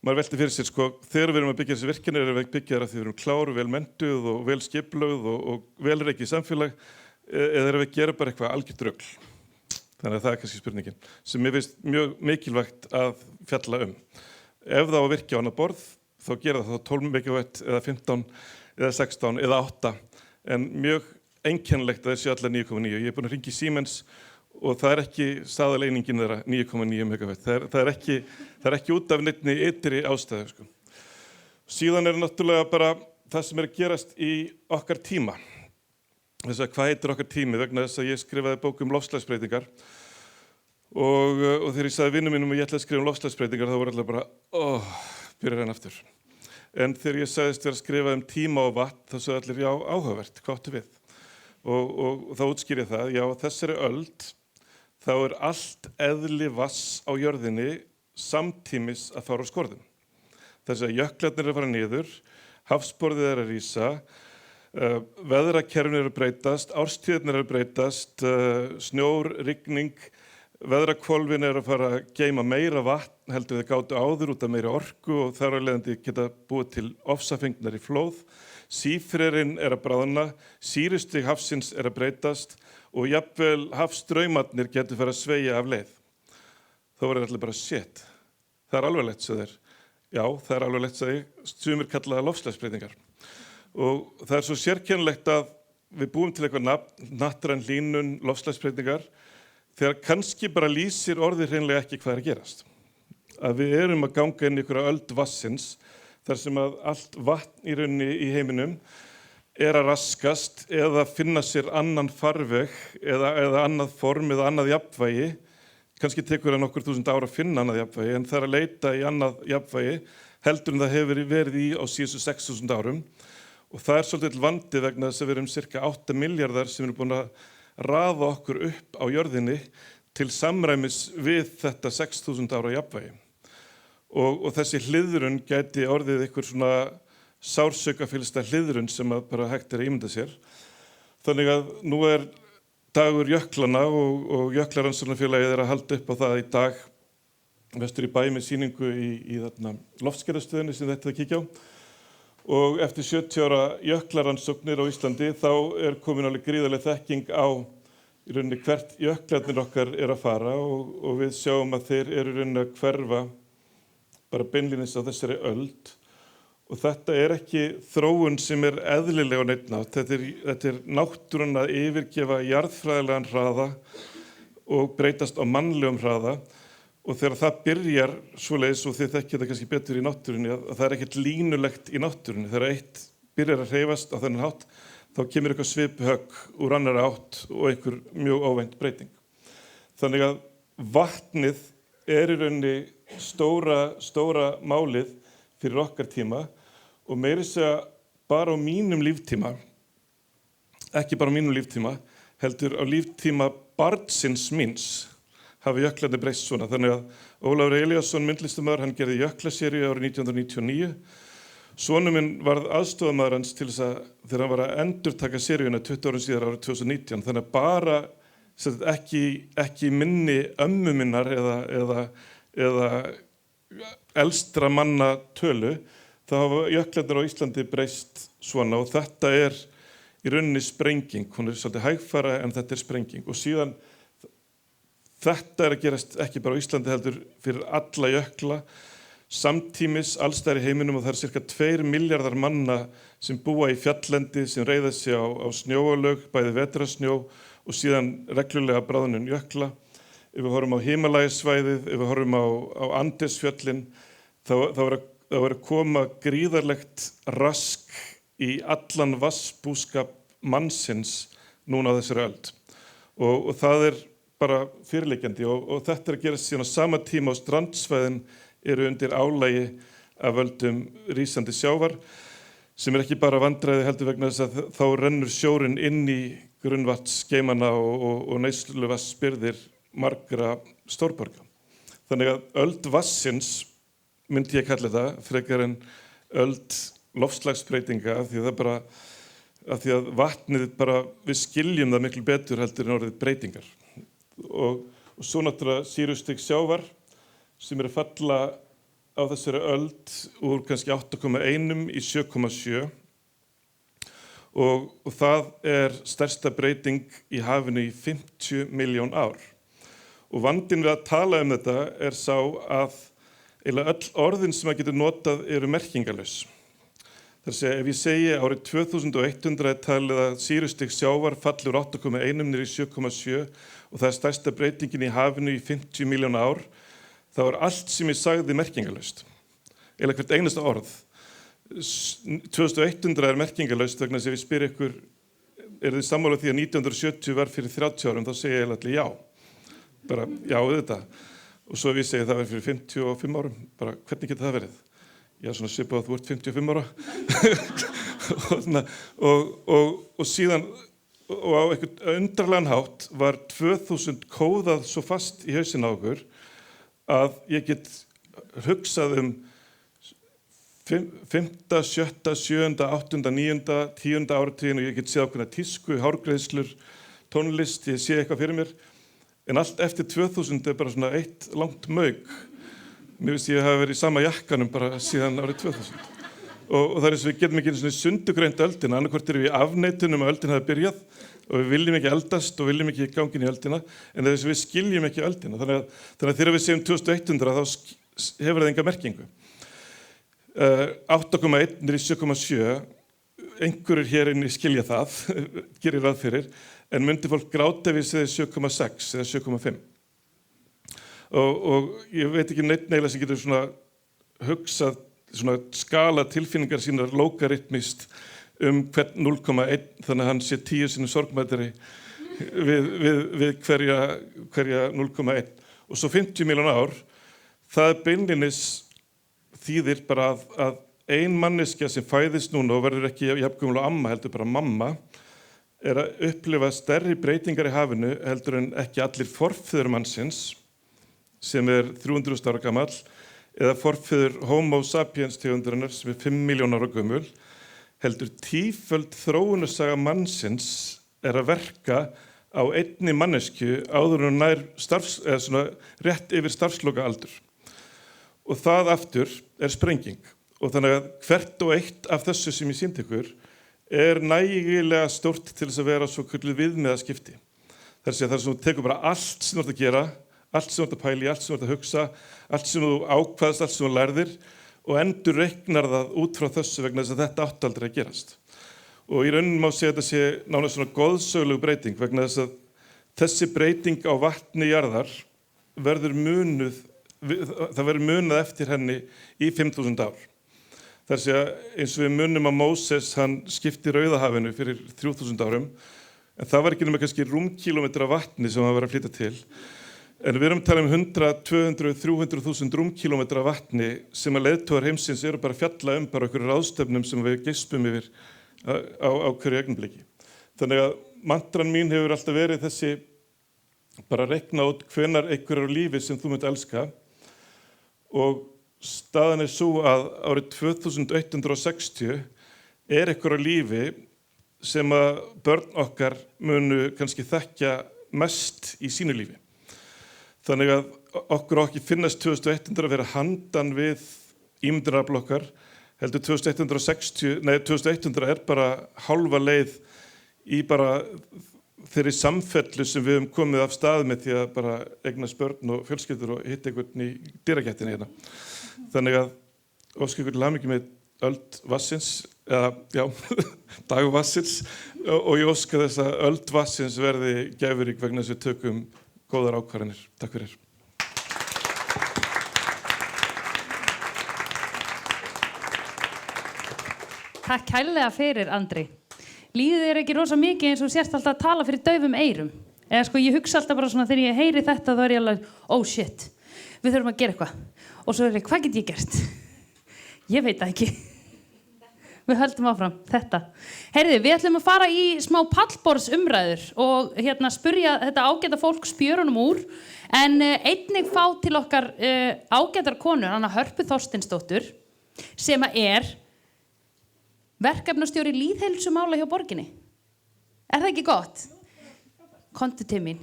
maður velti fyrir sér, sko, þegar við erum að byggja þessi virkjanir erum við að byggja það því við erum klár, vel menntuð og vel skipulögð og vel rekið samfélag eða erum við að gera bara eitthvað algjört rugl. Þannig að það kannski spurningin sem mér finnst mjög mikilvægt að fjalla Ef það á að virkja á annað borð, þá gera það þá 12 megawatt eða 15 eða 16 eða 8, en mjög einkennilegt að þessi allar 9,9. Ég búin að hringja í Siemens og það ekki staðaleiningin þeirra 9,9 megawatt. Það er ekki út af neinni ytri ástæðu, sko. Síðan náttúrulega bara það sem að gerast í okkar tíma. Þess að hvað heitir okkar tími vegna þess að ég skrifaði bók loftslagsbreytingar. Og þegar ég sagði vinnum mínum að ég ætlaði að skrifa loftslagsbreytingar þá voru allir bara, byrjar hann aftur. En þegar ég sagðist vera að skrifa tíma og vatn þá sagði allir, já, áhugavert, hvað áttu við? Og þá útskýr ég það, já, þessari öld þá allt eðli vatns á jörðinni samtímis að fara á skorðum. Þess að jöklarnir að fara niður, hafsborðið að rísa, veðrakerfin að breytast, árstíðirnar að breytast, snjór, rigning, veðrakvolfin að fara að geyma meira vatn heldur við gátu áður út af meira orku og þar af leiðandi geta búið til ofsafengnar í flóð. Sífrerinn að bráðna, sýrustig hafsins að breytast og jafnvel hafstraumarnir getur fara að sveigja af leið. Þá var allir bara shit. Það alvarlegt, sagði þeir. Já, það alvarlegt, sagði ég. Sumir kallaða loftslagsbreytingar. Og það svo sérkennilegt að við búum til eitthvað nattræn hlýnun, loftslagsbreytingar þegar kannski bara lýsir orðið hreinlega ekki hvað að gerast. Að við erum að ganga inn í einhverja öld vatnsins þar sem að allt vatn í rauninni í heiminum að raskast eða finna sér annan farveg eða annað form eða annað jafnvægi. Kannski tekur það nokkur þúsund ára að finna annað jafnvægi en það að leita í annað jafnvægi heldur en það hefur verið í á síðustu 6.000 árum. Og það svolítið vandi vegna þess að við erum cirka 8 milljarðar sem erum búin að raða okkur upp á jörðinni til samræmis við þetta 6.000 ára jafnvægi. Og þessi hliðrun gæti orðið ykkur svona sársaukafullsta hliðrun sem að bara hægt að ímynda sér. Þannig að nú dagur jöklana og Jöklarannsóknarfélagið að halda upp á það í dag vestur í bæ með sýningu í loftskeytastöðinni sem þetta að kíkja á. Og eftir 70 ára jöklarannsóknir á Íslandi þá komin alveg gríðarleg þekking á í rauninni hvert jöklarnir okkar að fara og við sjáum að þeir í rauninni að hverfa bara beinlínis á þessari öld. Og þetta ekki þróun sem eðlileg á neinn hátt. Þetta náttúran að yfirgefa jarðfræðilegan hraða og breytast á mannlegum hraða. Og þegar það byrjar svoleiðis og þið þekkið það kannski betur í náttúrunni að það ekkert línulegt í náttúrunni. Þegar eitt byrjar að hreyfast á þennan hátt þá kemur eitthvað sviphögg úr annarri átt og einhver mjög óvænt breyting. Þannig að vatnið í rauninni stóra málið fyrir okkar tíma og meira segja bara á mínum líftíma, ekki bara á mínum líftíma, heldur á líftíma barnsins míns. hafi jöklarnir breyst svona. Þannig að Ólafur Elíasson, myndlistarmaður, hann gerði jöklaseríu árið 1999. Sonur minn varð aðstofamaður hans til þess að þegar hann var að endurtaka seríuna 20 árum síðar árið 2019. Þannig að bara ekki minni ömmu minnar eða elstra manna tölu, þá hafa jöklarnir á Íslandi breyst svona og þetta í rauninni sprenging. Hún svolítið hægfara en þetta sprenging. Og síðan þetta að gerast ekki bara á Íslandi heldur fyrir alla jökla, samtímis allstæðar í heiminum og það cirka 2 milljarðar manna sem búa í fjalllendi sem reiða sig á snjóalög, bæði vetrasnjó og síðan reglulega bráðnun jökla. Ef við horfum á Himalajasvæðið, ef við horfum á Andesfjöllin, þá er að koma gríðarlegt rask í allan vatnsbúskap mannsins núna á þessari öld. Og það bara fyrirliggjandi og þetta að gerast síðan á sama tíma á strandsvæðin eru undir álagi af völdum rísandi sjávar sem ekki bara vandræði heldur vegna þess að þá rennur sjórinn inn í grunnvatnsgeymana og neysluvatnsbirgðir margra stórborga. Þannig að öld vatnsins myndi ég kalla það frekar en öld loftslagsbreytinga af því að vatnið bara við skiljum það miklu betur heldur en orðið breytingar. Og svo náttúrulega sýrustig sjávar sem að falla á þessari öld úr kannski 8,1 í 7,7 og það stærsta breyting í hafinu í 50 milljón ár. Og vandinn við að tala þetta sá að eiginlega öll orðin sem að getur notað eru merkingarlaus. Það segja, ef ég segi árið 2100 talið að sýrustig sjávar falli úr 8,1 niður í 7,7 og það stærsta breytingin í hafinu í 50 milljón ár, þá allt sem ég sagði merkingarlaust. Eða hvert einasta orð. 2100 merkingarlaust vegna þess að ef ég spyr ykkur, þið sammála því að 1970 var fyrir 30 árum, þá segi ég allir já. Bara já, auðvitað. Og svo ef ég segi það var fyrir 55 árum, bara hvernig getur það verið? Já, svona svipað að þú ert 55 ára. og síðan, og á einhvern undarlegan hátt var 2000 kóðað svo fast í hausinn á okkur að ég get hugsað 5., 7., 7., 8., 9., 10. áratuginn og ég get séð ákveðna tísku, hárgreiðslur, tónlist, ég sé eitthvað fyrir mér. En allt eftir 2000 bara svona eitt langt mauk. Mér finnst ég hafa verið í sama jakkanum bara síðan árið 2000. Og það eins og við getum ekki svona sundugreint öldina, annarkvort erum við í afneitunum að öldin hafi byrjað og við viljum ekki eldast og viljum ekki ganga inn í öldina, en þess að við skiljum ekki öldina. Þannig að þegar við segjum 2100 þá hefur það enga merkingu. 8,1 niður í 7,7, einhverjir hér inni skilja það, gerir ráð fyrir, en myndi fólk gráta ef við segja 7,6 eða 7,5. Og ég veit ekki neitt neila sem getur svona hugsað, svona skala tilfinningar sínar logaritmist hvern 0,1, þannig að hann sé 10 sinnum sorgmættari við hverja 0,1. Og svo 50 milljón ár, það beinlínis þýðir bara að ein manneskja sem fæðist núna og verður ekki jafngömul og amma heldur bara mamma, að upplifa stærri breytingar í hafinu heldur en ekki allir forfeður mannsins, sem 300.000 ára gamall, eða forfeður Homo sapiens tegundarinnar sem 5 milljón ára gömul, heldur tíföld þróunarsaga mannsins að verka á einni manneskju áður en hún nær svona rétt yfir starfsloka aldur. Og það aftur sprenging. Og þannig að hvert og eitt af þessu sem ég sýndi ykkur nægilega stórt til þess að vera svo kölluð viðmiðaskipti. Það að það sem þú tekur bara allt sem þú ert að gera, allt sem þú ert að pæla í, allt sem þú ert að hugsa, allt sem þú ákvaðst, allt sem þú lærðir og endur reiknar það út frá þessu vegna þess að þetta átti aldrei að gerast. Og í rauninni má segja að þetta sé nánast svona goðsöguleg breyting vegna þess að þessi breyting á vatni jarðar verður munað eftir henni í 5.000 ár. Það sé að eins og við munum að Móses, hann skipti Rauðahafinu fyrir 3.000 árum, en það var ekki nema kannski rúmkílómetra vatni sem hann var að flytja til. En við erum að tala 100, 200, 300.000 rúmkílómetra vatni sem að leiðtogar heimsins eru bara að fjalla bara okkur ráðstefnum sem við geispum yfir á hverju augnablikki. Þannig að mantran mín hefur alltaf verið þessi bara reikna út hvenær einhver er á lífi sem þú munt elska og staðan er svo að árið 2160 er einhver á lífi sem að börn okkar munu kannski þekkja mest í sínu lífi. Þannig að okkur á ekki finnast 2100 að vera handan við ímyndunarafl okkar, heldur 2100 er bara hálfa leið í bara þeirri samfellu sem við höfum komið af stað með því að bara eignast börn og fjölskyldur og hitta einhvern í dyragættinni hérna. Þannig að óska ykkur til hamingju með öld vassins, eða já, dag vassins og ég óska þess að öld vassins verði gæfurík vegna þess að við tökum góðar ákvarðanir. Takk fyrir. Takk kærlega fyrir, Andri. Líður þér ekki rosa mikið eins og sérst alltaf að tala fyrir daufum eyrum? Eða sko, ég hugsa alltaf bara svona þegar ég heyri þetta, þá er ég alveg, oh shit, við þurfum að gera eitthvað. Og svo er ég, hvað get ég gert? Ég veit það ekki. Við höldum áfram, þetta. Heyrðu, við ætlum að fara í smá pallborðsumræður og spyrja þetta ágæta fólk spjörunum úr, en einnig fá til okkar ágætar konur, Anna Hörpu Þorsteinsdóttur, sem er verkefnastjóri lýðheilsumála hjá borginni. Er það ekki gott? Komdu til mín.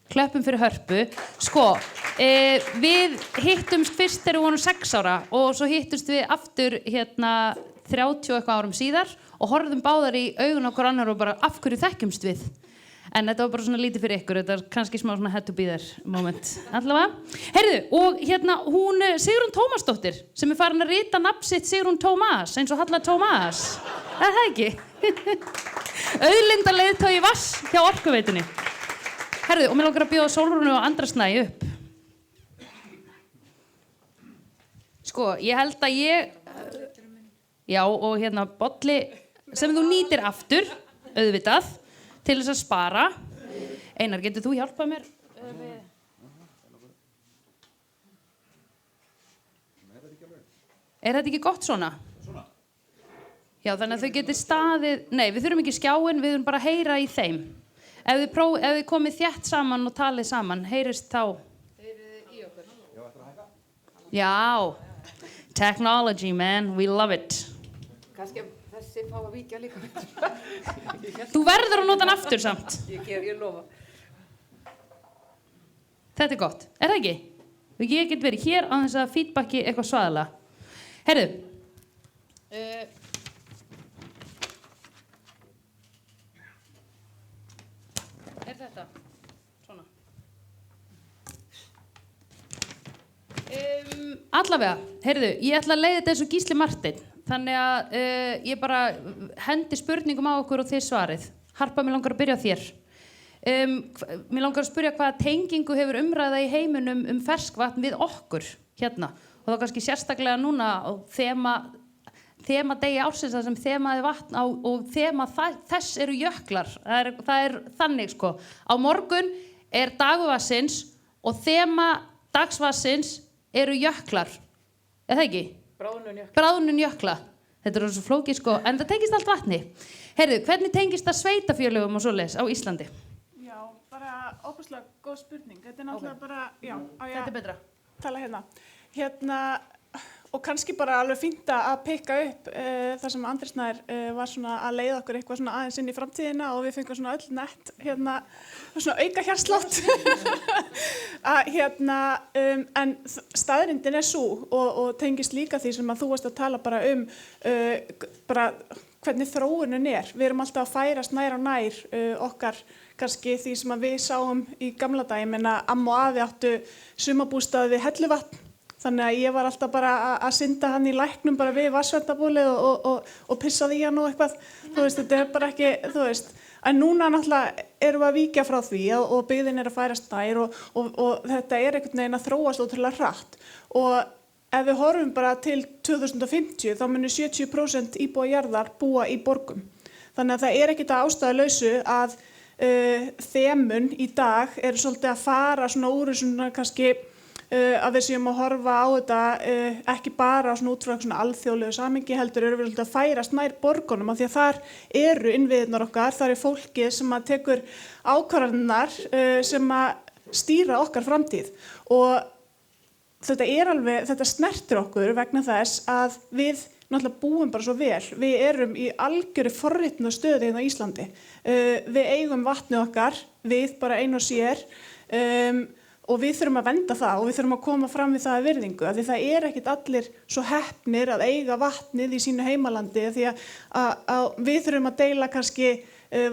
Klöppum fyrir Hörpu. Sko, við hittumst fyrst þegar við vorum 6 ára og svo hittumst við aftur 30 og eitthvað árum síðar og horfðum báðar í augun okkur annar og bara af hverju þekkjumst við? En þetta var bara svona lítið fyrir ykkur, þetta er kannski smá svona had to be there moment. Allavega. Heyrðu, og hún Sigrún Tómasdóttir, sem er farin að rita nafn sitt Sigrún Tómas, eins og Halla Tómas. Er það ekki? Auðlindaleiðtogi Vass hjá Orkuveitunni. Heyrðu, og mig langar að bjóða Sólrúnu og Andra Snæ upp. Sko, ég held að já, og bolli sem þú nýtir aftur, auðvitað, til þess að spara. Einar, getur þú hjálpað mér? Er þetta ekki gott svona? Já, þannig að þau getur staðið... Nei, við þurfum ekki skjáin, við þurfum bara að heyra í þeim. Ef þið komið þétt saman og talið saman, heyrist þá... Heyrið í okkur? Já. Technology, man. We love it. Kannski þessi fá að víkja líka. Þú verður að nota hann aftur samt. Ég lofa. Þetta er gott. Er það ekki? Ég get verið hér á þess að feedbacki eitthvað svaðalega. Heyrðu. Er þetta? Svona. Allavega, heyrðu, ég ætla að leiða þetta eins og Gísli Marteinn. Þannig að ég bara hendi spurningum á okkur og þið svarið. Harpa, mér langar að byrja á þér. Mér langar að spyrja hvaða tengingu hefur umræða í heiminum ferskvatn við okkur hérna. Og þá kannski sérstaklega núna á þema degi ársins þar sem þemaði vatn á, og þema þess eru jöklar. Það er þannig sko. Á morgun er dagur vassins og þema dagsvassins eru jöklar. Er það ekki? Bráðnun jökla. Þetta er svo flókið sko, en það tengist allt vatni. Heyrðu, hvernig tengist það sveitafélögum og svoleiðis á Íslandi? Já, bara óbúslega góð spurning. Þetta er náttúrulega bara, já, Þetta er betra. Tala hérna. Og kannski bara alveg fínt að pikka upp þar sem Andri Snær var svona að leiða okkur eitthvað svona aðeins inn í framtíðina og við fengum svona öll nett svona auka hjartslátt en staðreyndin er sú og tengist líka því sem að þú varst að tala bara bara hvernig þróunin er. Við erum alltaf að færast nær og nær okkar kannski því sem að við sáum í gamla dagi, menna amma og afi áttu sumarbústaði við Helluvatn. Þannig að ég var alltaf bara að synda hann í læknum bara við vatnsverndarbolið og pissaði í hann og eitthvað. Þú veist, þetta er bara ekki, þú veist. En núna náttúrulega erum við að víkja frá því og byggðin er að færast nær og þetta er einhvern veginn að þróast ótrúlega hratt. Og ef við horfum bara til 2050 þá munu 70% íbúa jarðar búa í borgum. Þannig að það er ekkert að ástæðulausu að þemun í dag eru svolítið að fara svona úr svona kannski að við séum að horfa á þetta ekki bara svona út frá svona alþjóðlegu samhengi heldur erum við að færast nær borgunum af því að þar eru innviðirnar okkar, þar er fólkið sem að tekur ákvarðanirnar sem að stýra okkar framtíð og þetta snertir okkur vegna þess að við náttúrulega búum bara svo vel. Við erum í algjöru forritna stöðu hérna á Íslandi. Við eigum vatnið okkar, við bara ein og sér og við þurfum að vernda það og við þurfum að koma fram við það að virðingu. Af því það er ekkit allir svo heppnir að eiga vatnið í sínu heimalandi því að við þurfum að deila kannski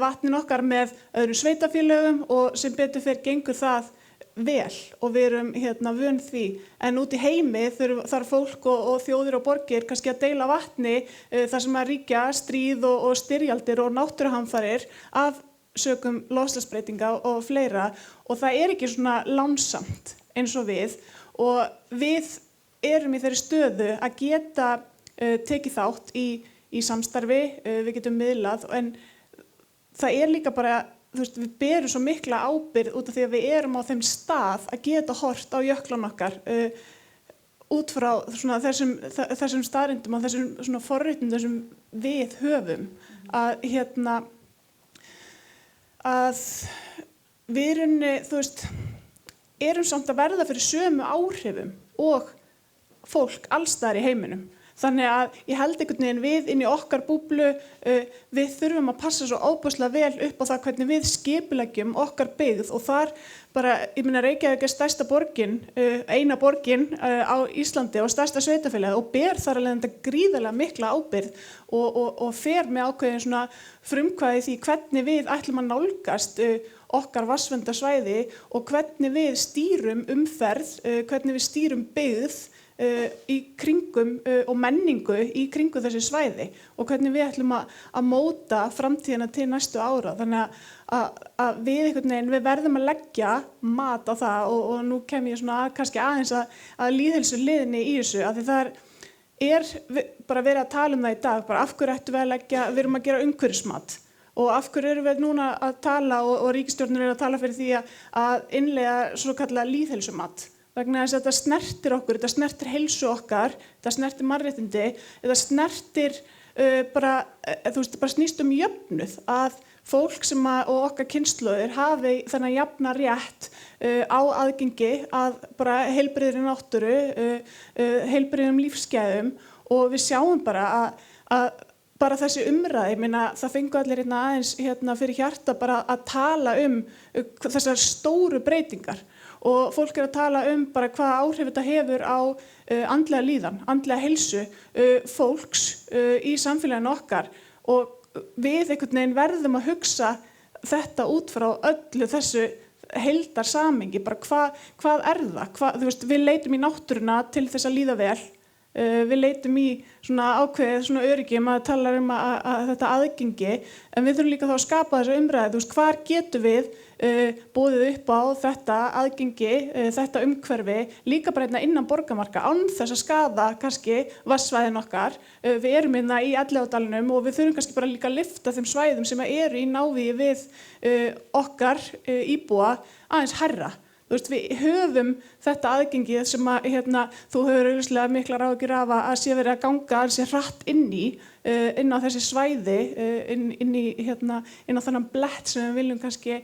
vatnin okkar með öðrum sveitafélögum og sem betur fer gengur það vel og við erum vön því en út í heimi þarf fólk og þjóðir og borgir kannski að deila vatni þar sem að ríkja stríð og styrjaldir og náttúruhamfarir af sökum loftslagsbreytinga og fleira og það er ekki svona lánsamt eins og við og við erum í þeirri stöðu að geta tekið þátt í samstarfi, við getum miðlað en það er líka bara við berum svo mikla ábyrgð út af því að við erum á þeim stað að geta hort á jöklan okkar út frá svona þessum staðreyndum og þessum svona forréttindum sem við höfum að við erum samt að verða fyrir sömu áhrifum og fólk alls staðar í heiminum. Þannig að ég held einhvern veginn við inn í okkar búblu, við þurfum að passa svo óbúslega vel upp á það hvernig við skipuleggjum okkar byggð og þar bara, ég meina Reykjavík er stærsta borgin, eina borgin á Íslandi og stærsta sveitafélagið og ber þar alveg þetta gríðarlega mikla ábyrgð og fer með ákveðin svona frumkvæði því hvernig við ætlum að nálgast okkar vatnsverndarsvæði og hvernig við stýrum umferð, hvernig við stýrum byggð í kringum og menningu í kringum þessi svæði og hvernig við ætlum að móta framtíðina til næstu ára. Þannig að við einhvern veginn, við verðum að leggja mat á það og nú kem ég svona kannski aðeins að lýðheilsu hliðinni í þessu af því það er bara verið að tala um það í dag, bara af hverju ættum við að leggja, við erum að gera umhverfismat og af hverju erum við núna að tala og ríkisstjórnin að tala fyrir því að innleiða svokallað lýðheilsumat. Vegna þess að þetta snertir okkur, þetta snertir heilsu okkar, þetta snertir mannréttindi, þetta snertir bara snýst jöfnuð að fólk og okkar kynslóðir hafi þennan jafna rétt á aðgengi að bara heilbrigðri náttúru, heilbrigðum lífsgæðum og við sjáum bara að bara þessi umræði, það fengu allir aðeins fyrir hjarta bara að tala þessar stóru breytingar. Og fólk er að tala bara hvaða áhrif þetta hefur á andlega líðan, andlega heilsu fólks í samfélaginu okkar og við einhvern veginn verðum að hugsa þetta út frá öllu þessu heildarsamhengi, bara hvað er það? Við leitum í náttúruna til þess að líða vel, við leitum í svona ákveðið svona öryggi, maður talar að þetta aðgengi, en við þurfum líka þá að skapa þessa umræðu, hvar getum við boðið upp á þetta aðgengi, þetta umhverfi, líka bara innan borgarmarka, án þess að skaða kannski vatnssvæðin okkar. Við erum í Elliðaárdalnum og við þurfum kannski bara líka að lyfta þeim svæðum sem eru í návígi við okkar íbúa aðeins hærra. Við höfum þetta aðgengi sem þú hefur augljóslega miklar áhyggjur af að sé verið að ganga ansi hratt inn á þessi svæði, inn á þannan blett sem við viljum kannski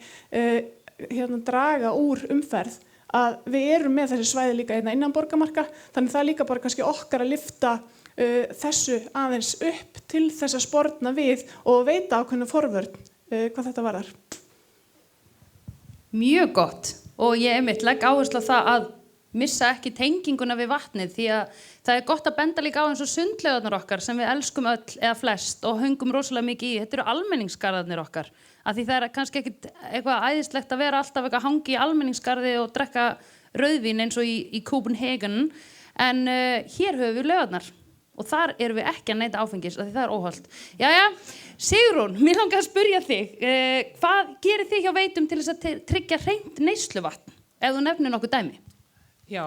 draga úr umferð, að við erum með þessi svæði líka innan borgarmarka, þannig það er líka bara kannski okkar að lyfta þessu aðeins upp til þess að sporna við og veita ákveðna forvörn hvað þetta varðar. Mjög gott. Og ég legg áherslu á það að missa ekki tenginguna við vatnið því að það er gott að benda líka á eins og sundlaugarnar okkar sem við elskum öll eða flest og höngum rosalega mikið í. Þetta eru almenningsgarðarnir okkar. Af því það er kannski ekkit eitthvað æðislegt að vera alltaf eitthvað hangi í almenningsgarði og drekka rauðvín eins og í Copenhagen. En hér höfum við laugarnar og þar erum við ekki að neyta áfengis af því það er óhollt. Jæja, Sigrún, mér langar að spyrja þig, hvað gerir þið hjá Veitum til þess að tryggja hreint neysluvatn, ef þú nefnir nokkuð dæmi? Já,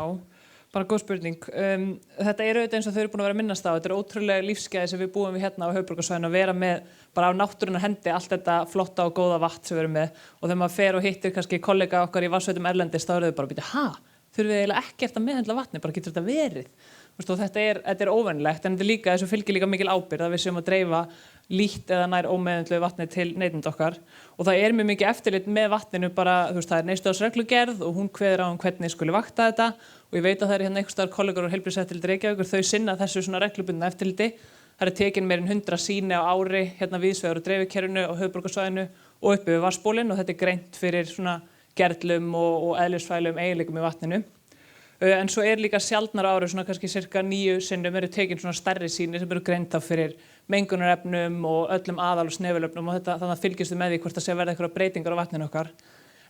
bara góð spurning. Þetta er auðvitað eins og þau eru búin að vera að minnast á. Þetta er ótrúlega lífsgæði sem við búum við hérna á höfuðborgarsvæðinu að vera með bara á náttúrunnar hendi allt þetta flotta og góða vatn sem við erum með og þegar maður fer og hittir kannski kollega okkar í vatnsveitum erlendis þá eru þau bara að byrja, þurfum við eiginlega ekkert að meðhöndla vatni, bara getur þetta verið. Og þetta er óvenjulegt, en þessu fylgir líka mikil ábyrgð að við séum að dreifa lítt eða nær ómeðhöndluðu vatni til neytenda okkar. Og það mjög mikið eftirlit með vatninu bara, það neysluvatnsreglugerð og hún kveður á hvernig skuli vakta þetta. Og ég veit að það hérna einhvers staðar kollegar úr heilbrigðiseftirliti Reykjavíkur, þau sinna þessu svona reglubundna eftirliti. Það tekin meir en 100 sýni á ári hérna víðsvegar og dreifikerfinu á höfuðborgarsvæðinu og uppi við vatnsbólinn og þetta greint fyrir svona gerlum og eðlisfræðilegum eiginleikum í vatninu. En svo líka sjaldnar á ári, svona kannski cirka 9 sinnum tekin svona stærri sýni sem greint þá fyrir mengunarefnum og öllum aðal- og snefilefnum og þannig að fylgjast við með því hvort það sé að verða einhverjar breytingar á vatninu okkar.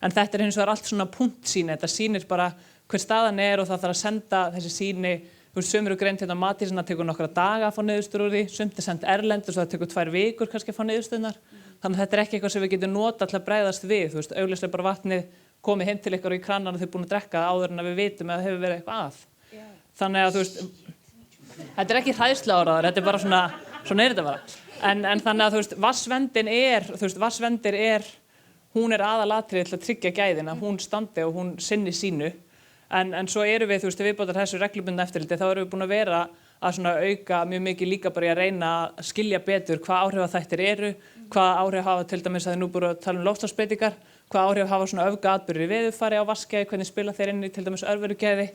En þetta hins vegar allt svona punktsýni, þetta sýnir bara hver staðan og það þarf að senda þessi sýni. Sumir eru greint hérna á Matís, það tekur nokkra daga að fá niðurstöður úr því, sumt sent erlendis og það tekur 2 vikur kannski að fá niðurstöðunar. Þannig að þetta ekki eitthvað sem við getum notað til að bregðast við. Augljóslega bara vatnið komið heim til ykkur í krannan og þau búin að drekka það áður en að við vitum að það hefur verið eitthvað að. Þannig að þetta ekki hræðsluáróður, þetta bara svona þetta bara. En þannig að vatnsverndin hún aðalatriði til að tryggja gæðin, að hún standi og hún sinni sínu. En svo við, viðbótar þessu reglubundna eftirliti, þá við búin að vera að auka mjög mikið líka bara í að reyna að skilja betur hvað áhrifaþættir hvað áhrif hafa til dæmis að þið nú búin að tala loftslagsbreytingar, hvað áhrif hafa svona öfgaatburðir í veðurfari á vatnsgæði, hvernig spila þeir inn í til dæmis örverugæði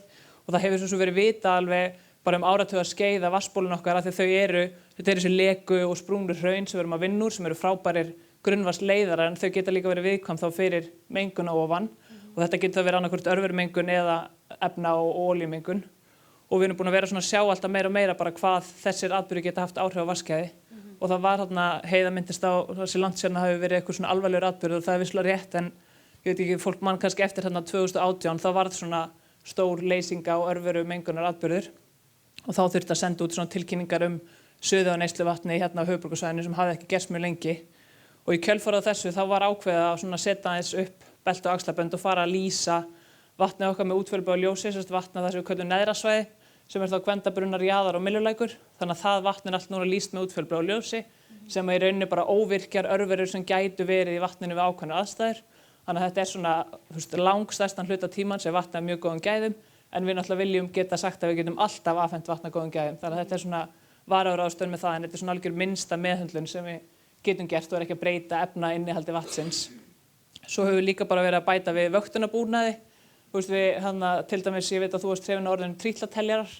og það hefur svo verið vita alveg bara áratuga skeið af vatnsbólin okkar að þetta þessi leku og sprungnu hraun sem við erum að vinna úr, sem eru frábærir grunnvatnsleiðarar en þau geta líka verið viðkvæm þá fyrir mengun á ofan og þetta getur verið annarkvort örverumengun eða efna- og olíumengun og við erum búin að vera svona að sjá alltaf meira og meira bara hvað þessir atburðir geta haft áhrif á vatnsgæði og það var þarna Heiða myndist á þessi landsérna hafi verið eitthvað svona alvarlegur atburður og það vissulega rétt en ég veit ekki, fólk mann kannski eftir þarna 2018 þá var þetta svona stór leysinga og örverumengunar atburður og þá þurfti að senda út svona tilkynningar suðu- og neysluvatni hérna á höfuðborgarsvæðinu sem hafði ekki gerst mjög lengi og í kjölfarið á þessu þá var ákveðið að svona setja aðeins upp belti og axlabönd og fara að lýsa vatnið okkar með útfjólubláu ljósi, vatna það sem við köllum neðra svæði sem þá Gvendarbrunnar, Jaðar og Myllulækur. Þannig að það vatn allt núna lýst með útfjólubláu ljósi sem í rauninni bara óvirkjar örverur sem gætu verið í vatninu við ákveðnar aðstæður. Þannig að þetta svona langstærstan hluta tímans vatnið mjög góðum gæðum en við náttúrulega viljum geta sagt að við getum alltaf afhent vatna góðum gæðum. Þannig að þetta svona vararáðstöðun með það en þetta svona algjör minnsta meðhöndlun sem við getum gert og ekki að breyta efnainnihaldi vatnsins. Svo höfum við líka bara verið að bæta við vöktunarbúnaði. Til dæmis, ég veit að þú varst hrifin af orðinu trítlateljarar,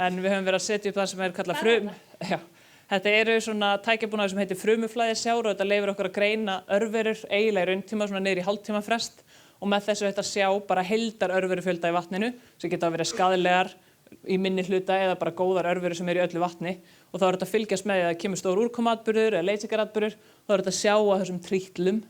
en við höfum verið að setja upp það sem kallað Þetta svona tækjabúnaður sem heitir frumuflæði sjár og þetta leyfir okkur að greina örverur eiginlega í rauntíma, svona niður í hálftíma frest og með þessu þetta sjá bara heildar örverufjölda í vatninu sem geta verið skaðlegar í minni hluta eða bara góðar örverur sem í öllu vatni og þá þetta að fylgjast með því að kemur stór úrkomuatburður eða leysingaratburður þá þetta að sjá að þessum trítlum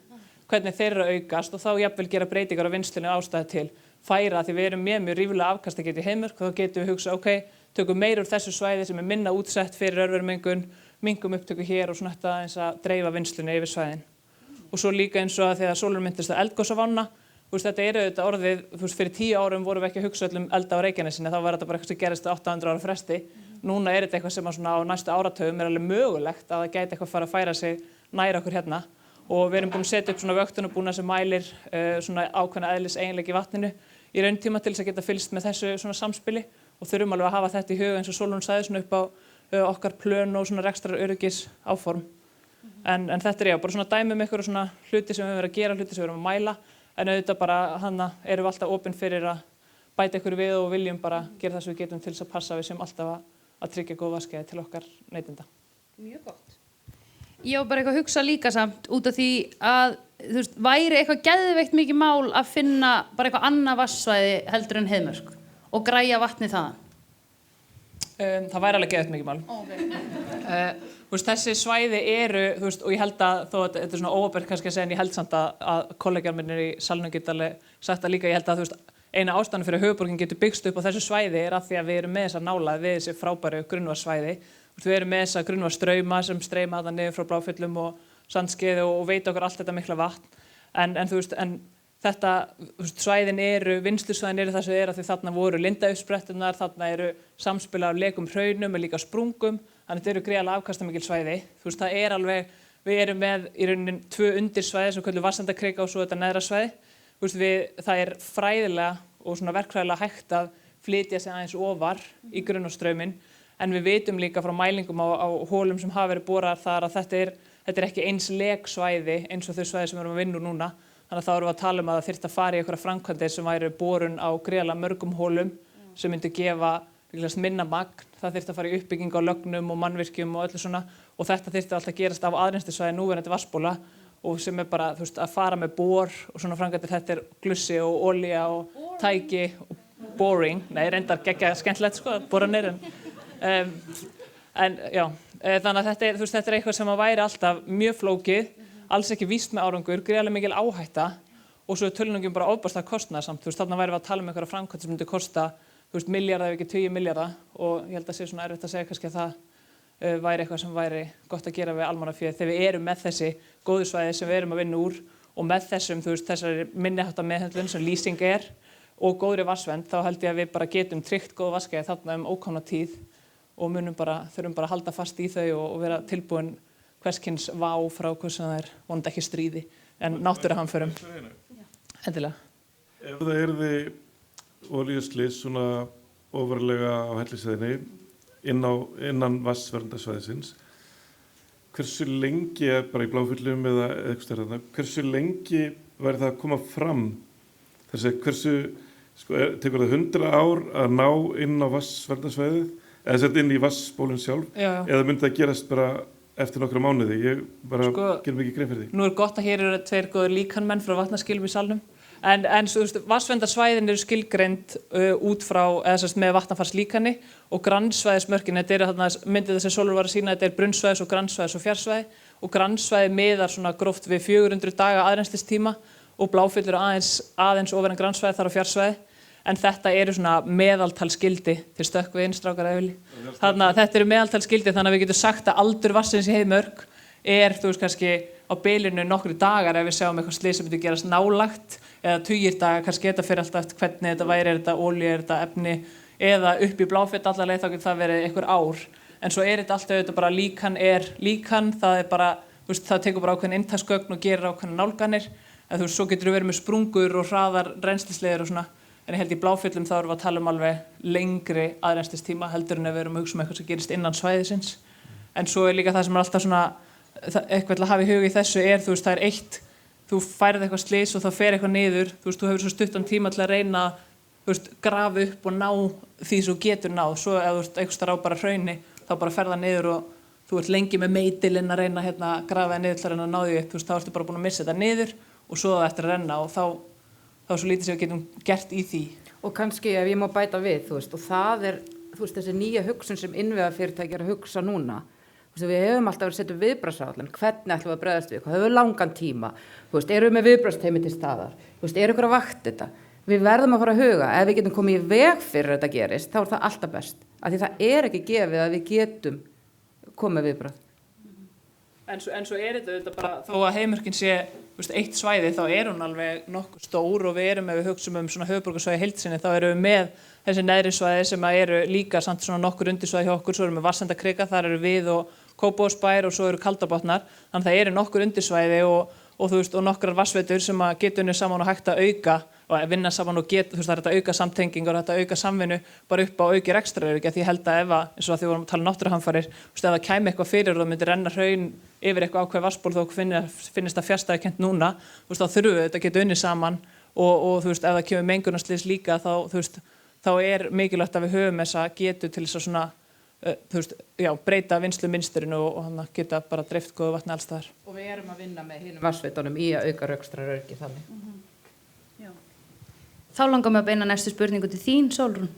hvernig þeir aukast og þá jafnvel gera breytingar á vinnslunni ástæðu til færa því við erum mjög afkastageti í Heiðmörk og þá getum við hugsað tökum meir úr þessu svæði sem minna útsett fyrir örverumengun, minkum upptöku hér og svona þetta eins að dreifa vinnslunni yfir svæðin. Og svo líka eins og að þegar Sólrún myndist að eldgosavanna, þetta auðvitað orðið, fyrir 10 árum vorum við ekki að hugsa öllum elda á Reykjanesinu, þá var þetta bara eitthvað sem gerist á 800 ára fresti. Núna þetta eitthvað sem á næstu áratugum alveg mögulegt að það gæti eitthvað fara að færa sig nær okkur hérna. Og við erum búin að setja upp svona vöktunarbúnað sem mælir svona ákveðna eðliseiginleika í vatninu í rauntíma til þess að geta fylgst með þessu svona samspili og þurfum alveg að hafa þetta í huga eins og Sólrún sagði svona upp á okkar plön og svona rekstraröryggis áform. En þetta bara svona dæmi ykkur og svona hluti sem við höfum verið að gera, hluti sem við höfum að mæla en auðvitað bara erum við alltaf opin fyrir að bæta ykkur við og viljum bara gera það sem við getum til þess að passa við sem alltaf að tryggja góð vatnsgæði til okkar neytenda. Mjög gott. Ég var bara eitthvað að hugsa líka samt út af því að væri eitthvað geðveikt mikið mál að finna bara eitthvað annað vatnssvæði heldur en Heiðmörk og græja vatnið þaðan. Það væri alveg geðveikt mikið mál. Þessi svæði og ég held að þó að þetta svona óábyrgt kannski að segja en ég held samt að kollegar minnir í salnum geta alveg sagt það líka, ég held að eina ástæðan fyrir að höfuðborgin getur byggst upp á þessu svæði að því að við erum með þessa nálægð við þessi frábæru grunnvatnssvæði. Við erum með þessa grunnvatnsstrauma sem streyma þarna niður frá Bláfjöllum og Sandskeiði og veita okkur allt þetta mikla vatn. En þetta svæðin vinnslusvæðin það sem að því þarna voru lindauppspretturnar, þarna samspil af lekum hraunum og líka sprungum. Þannig þetta gríðarlega afkastamikil svæði. Það alveg, við erum með í rauninni 2 undirsvæði sem köllum Vatnsendakrika og svo þetta neðra svæði. Það fræðilega og svona verkfræðilega hægt að flytja sig aðeins ofar í grunnárstrauminn, en við vitum líka frá mælingum á holum sem hafa verið boraðar þar að þetta er ekki eins legsvæði eins og þau svæði sem við erum að vinna úr núna. Þannig að þá erum við að tala um að það þyrfti að fara í einhverja framkvæmdir sem væri borun á gríðarlega mörgum holum sem myndi gefa minna magn. Það þyrfti að fara í uppbygging á lögnum og mannvirkjum og öllu svona, og þetta þyrfti alltaf að gerast á aðrennslissvæði núverandi vatnsbóla, og sem er bara að fara með bor og svona framkvæmdir. Þetta er glussi og olía og tæki og boring. Nei, reyndar geggja skemmtilegt sko, boranir en já, þannig að þetta er eitthvað sem að væri alltaf mjög flókið, alls ekki víst með árangur, gríðarlega mikil áhætta, og svo er tölunum bara ofboðslega kostnaðarsamt. Þarna væri við að tala um einhverja framkvæmd sem myndi kosta milljarða ef ekki 20 milljarða, og ég held að sé svona erfitt að segja kannski að það væri eitthvað sem væri gott að gera við almannafé þegar við erum með þessi góðu svæði sem við erum að vinna úr, og með þessum þessari minniháttar meðhöndlun sem lýsing er og góðri vatnsvernd, þá held ég að við bara getum tryggt góð vatnsgæði þarna ókomna tíð, og þurfum bara að halda fast í þau og vera tilbúin hverskins vá frá hversu það er vonandi ekki stríði en náttúruhamförum. Endilega. Ef það yrði olíuslys svona ofarlega á Hellisheiðinni innan vatnsverndarsvæðisins, hversu lengi bara í Bláfjöllum eða eitthvað stærðarna, hversu lengi væri það að koma fram? Hversu tekur það 100 ár að ná inn á vatnsverndarsvæðið eða sett inn í vatnsbólinn sjálf? Já. Eða myndi það gerast bara eftir nokkra mánuði? Ég bara gerum ekki grein fyrir því. Nú er gott að hér eru 2 góðir líkanmenn frá vatnaskilum í salnum, en vatnsverndarsvæðin eru skilgreind út frá, eða með vatnafarslíkani, og grannsvæðismörkin, þetta eru þarna myndið þessi Sólrún var að sýna, þetta er brunnsvæðis og grannsvæðis og fjarsvæði, og grannsvæði miðar svona gróft við 400 daga aðrennslistíma, og Bláfjöll eru aðeins ofar en grannsvæði þar á fjarsvæði, en þetta eru svona meðaltalsgildi til stökkvið strákar eða vilji. Þannig að þetta eru meðaltalsgildi, þannig að við getum sagt að aldur vatnsins í Heiðmörk er, kannski á bilinu nokkru dagar ef við sjáum eitthvað slys sem myndi gerast nálagt, eða tugir dagar, kannski þetta fyrir alltaf eftir hvernig þetta væri, er þetta olía, er þetta efni, eða upp í Bláfjöll alla leið, þá getur það verið einhver ár. En svo er þetta alltaf auðvitað bara líkan, það er bara, það tekur bara ákveðin inntaksgögn og gerir ákveðin nálganir, en svo getur við verið með sprungur og hraðar rennslisleiðir og svona. En ég held í Bláfjöllum þá erum við að tala um alveg lengri aðrennslistíma heldur en ef við erum að hugsa um eitthvað sem gerist innan svæðisins. En svo er líka það sem er alltaf svona, eitthvað til að hafa í huga í þessu er, það er eitt, þú færið eitthvað slys og þá fer eitthvað niður, þú hefur svo stuttan tíma til að reyna, grafa upp og ná því sem þú getur náð. Svo ef þú ert eitthvað starf á bara hrauni, þá bara fer það niður og þú ert lengi með meitilinn að reyna grafa það niður til að reyna að ná því upp, þá ertu bara búin að missa þetta niður og svo það eftir að renna, og þá er svo lítið sem við getum gert í því. Og kannski ef ég má bæta við, og það er, þessi nýja hugsun sem innviðafyrirtæki er að hugsa núna. Við hefum alltaf verið að setja viðbragðsáætlun, hvernig ætlum við að bregðast við, hvað höfum við langan tíma, erum við með viðbragðsteymi til staðar, er ykkur að vakta þetta. Við verðum að fara að huga, ef við getum komið í veg fyrir þetta gerist, þá er það alltaf best. Af því það er ekki gefið að við getum komið viðbragð. En svo er þetta bara, þó að Heiðmörkin sé eitt svæði, þá er hún alveg nokkuð stór, og við erum, ef við hugsum um svona höfuðborgarsvæði heild sinni, þá erum við með þessi neðri svæði sem eru líka samt svona nokkur undirsvæði hjá okkur, svo erum við Vatnsendakrika, þar eru við og Kópavogsbær, og svo eru Kaldabotnar, þannig að það eru nokkur undirsvæði og nokkrar vatnsveitur sem geta unnið saman og hægt að auka og vinna saman, og það er þetta auka samtengingar og þetta auka samvinnu bara upp á auki rekstraröryggi, því ég held að eins og að því vorum að tala um náttúruhamfarir, ef það kæmi eitthvað fyrir og það myndi renna hraun yfir eitthvað ákveð vatnsból þó finnist það fjarstæðukennt núna, þá þurfum við þetta að geta unnið saman, og ef það kemur mengunarslys líka, þá er mikilvægt að við höfum þessa getu til þess að svona breyta vinnslumynsturinn og geta bara dreift góðu vatni alls staðar. Og við erum að vinna með hinum vatnsveitunum í að auka rekstraröryggi þannig. Þá langar mig að beina næstu spurningu til þín, Sólrún.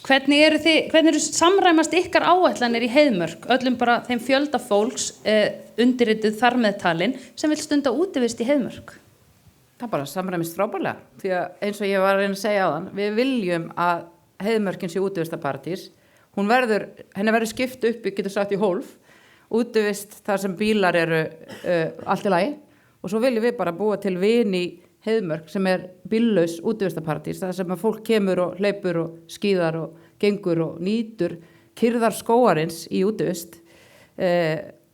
Hvernig eru samræmast ykkar áætlanir í Heiðmörk, öllum bara þeim fjölda fólks undirrituð þar með talin sem vil stunda útivist í Heiðmörk? Það bara samræmist frábærlega, því að eins og ég var að reyna að segja áðan, við viljum að Heiðmörkin sé útivistarpartís. Henni verður skipt upp, ég getur sagt í hólf, útivist þar sem bílar eru allt í lagi, og svo viljum við bara búa til vin í Heiðmörk sem er bíllaus útivistarpartís, þar sem að fólk kemur og hleypur og skíðar og gengur og nýtur kyrðar skógarins í útivist,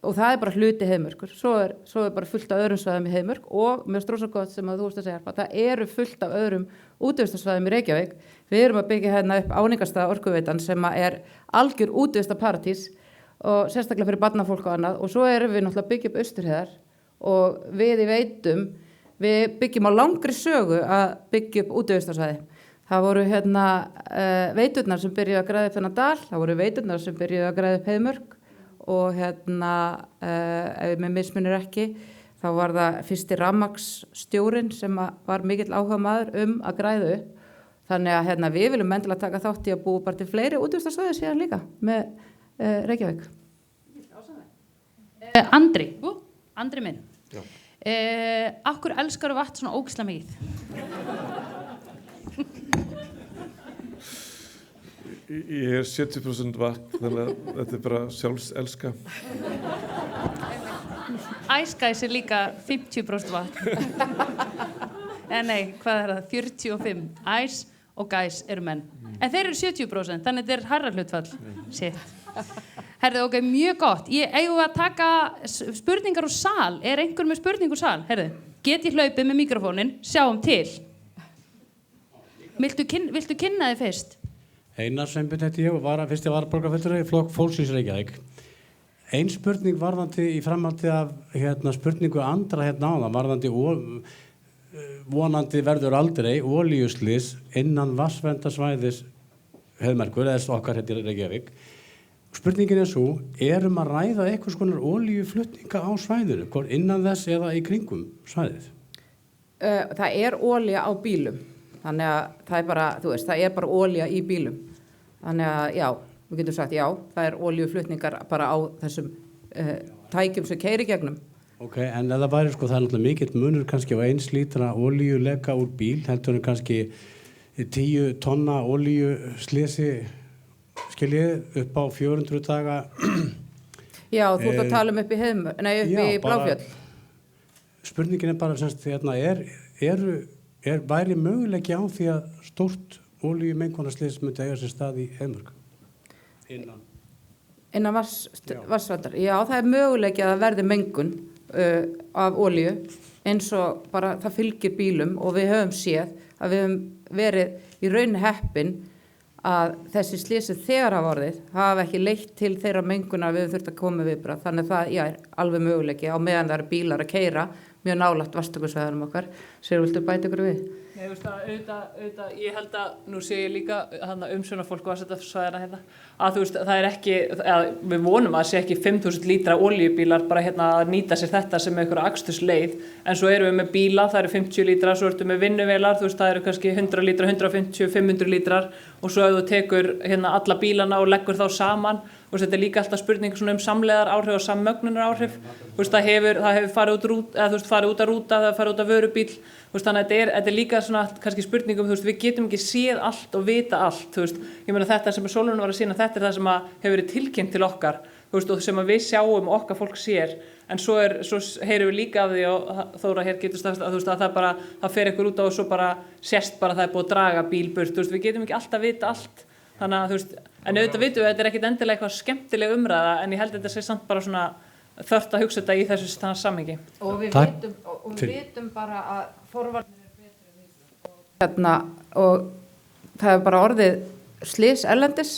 og það bara hluti Heiðmörkur. Svo er bara fullt af öðrum svæðum í Heiðmörk og með strósagott sem að þú veist að segja, það eru fullt af öðrum útivistarsvæðum í Reykjavík. Við erum að byggja hérna upp Áningarstað Orkuveitan sem að er algjör útivistaparadís og sérstaklega fyrir barnafólk og annað, og svo erum við náttúrulega að byggja upp Austurheiðar og við í Veitum, við byggjum á langri sögu að byggja upp útivistarsvæði. Það voru hérna veiturnar sem byrjuðu að græða upp þennan dal, það voru veiturnar sem byrjuðu að græða upp Heiðmörk og hérna, ef með mismunir ekki, þá var það fyrsti rafmagnsstjórinn sem var mikill áhuga maður að græða upp. Þannig að hérna, við viljum endilega taka þátt í að búa bara til fleiri útvistarsvæði síðan líka með Reykjavík. Andri minn, akkur elskar vatn svona ógeðslega mikið? Ég er 70% vatn, þannig að þetta er bara sjálfselska. Ice Guys er líka 50% vatn. Nei, hvað er það? 45. Ice og Guys eru menn. En þeir eru 70%, þannig þetta er hærra hlutfall. Shit. Herðu, ok, mjög gott. Eigum við að taka spurningar úr sal? Er einhver með spurning úr sal? Herðu, get ég hlaupið með mikrofónin? Sjáum til. Viltu kynna þið fyrst? Einar Sveinbjörn heiti ég og fyrsti varaborgarfulltrúi í Flokk Fólksins Reykjavík. Ein spurning varðandi í framhaldi af spurningu Andra áðan, varðandi vonandi verður aldrei olíuslys innan vatnsverndarsvæðis Heiðmerkur, eða okkar heitir Reykjavík. Spurningin er svo, erum að ræða einhvers konar olíuflutninga á svæðinu, hvort innan þess eða í kringum svæðið? Það er olía á bílum. Þannig að það er bara, það er bara olía í bílum. Þannig að já, við getum sagt já, það er olíuflutningar bara á þessum tækjum sem keyri gegnum. Ok, en það væri það er náttúrulega mikill munur kannski á 1 lítra olíuleka úr bíl, heldur kannski 10 tonna olíuslesi, skiljið, upp á 400 daga. Já, þú ert að tala upp í Bláfjöll. Spurningin er bara, væri möguleiki á því að stórt olíumengunarslys myndi eiga sér stað í Heiðmörk? Innan vatnsverndar. Já, það er möguleiki að það verði mengun af olíu eins og bara það fylgir bílum og við höfum séð að við höfum verið í raun heppin að þessi slysi þegar hafa orðið hafa ekki leitt til þeirra mengunar við höfum þurft að koma viðbragð. Þannig að það er alveg möguleiki á meðan það eru bílar að keyra mjög nálægt vatnstökusvæðunum okkar. Sér, viltu bæta ykkur við? Nei, auðvitað, ég held að, nú sé ég líka umsjónarfólk á vatnstökusvæðina að það er ekki, við vonum að sé ekki 5.000 lítra olíubílar bara að nýta sér þetta sem einhverja akstursleið, en svo erum við með bíla, það eru 50 lítra, svo ertu með vinnuvélar, það eru kannski 100 lítra, 150, 500 lítrar og svo ef þú tekur alla bílana og leggur þá saman. Þetta er líka alltaf spurning samlegðar áhrif og sammögnunar áhrif. Það hefur farið út að rúta, það farið út að vörubíl. Þannig að þetta er líka kannski spurningum, við getum ekki séð allt og vita allt. Ég meina þetta sem Sólrún var að sýna, þetta er það sem hefur verið tilkynnt til okkar og sem við sjáum og okkar fólk sér. En svo heyrum við líka af því og Þóra hér getur staðfest að það fer ykkur út á og svo bara sést bara það er búið að draga bíl burt. Við getum ekki alltaf vita allt. Þannig að en auðvitað vitum við að þetta er ekkit endilega eitthvað skemmtileg umræða, en ég held að þetta sé samt bara þörft að hugsa þetta í þessu samhengi. Og við vitum bara að forvarnir er betri en og það er bara orðið slys erlendis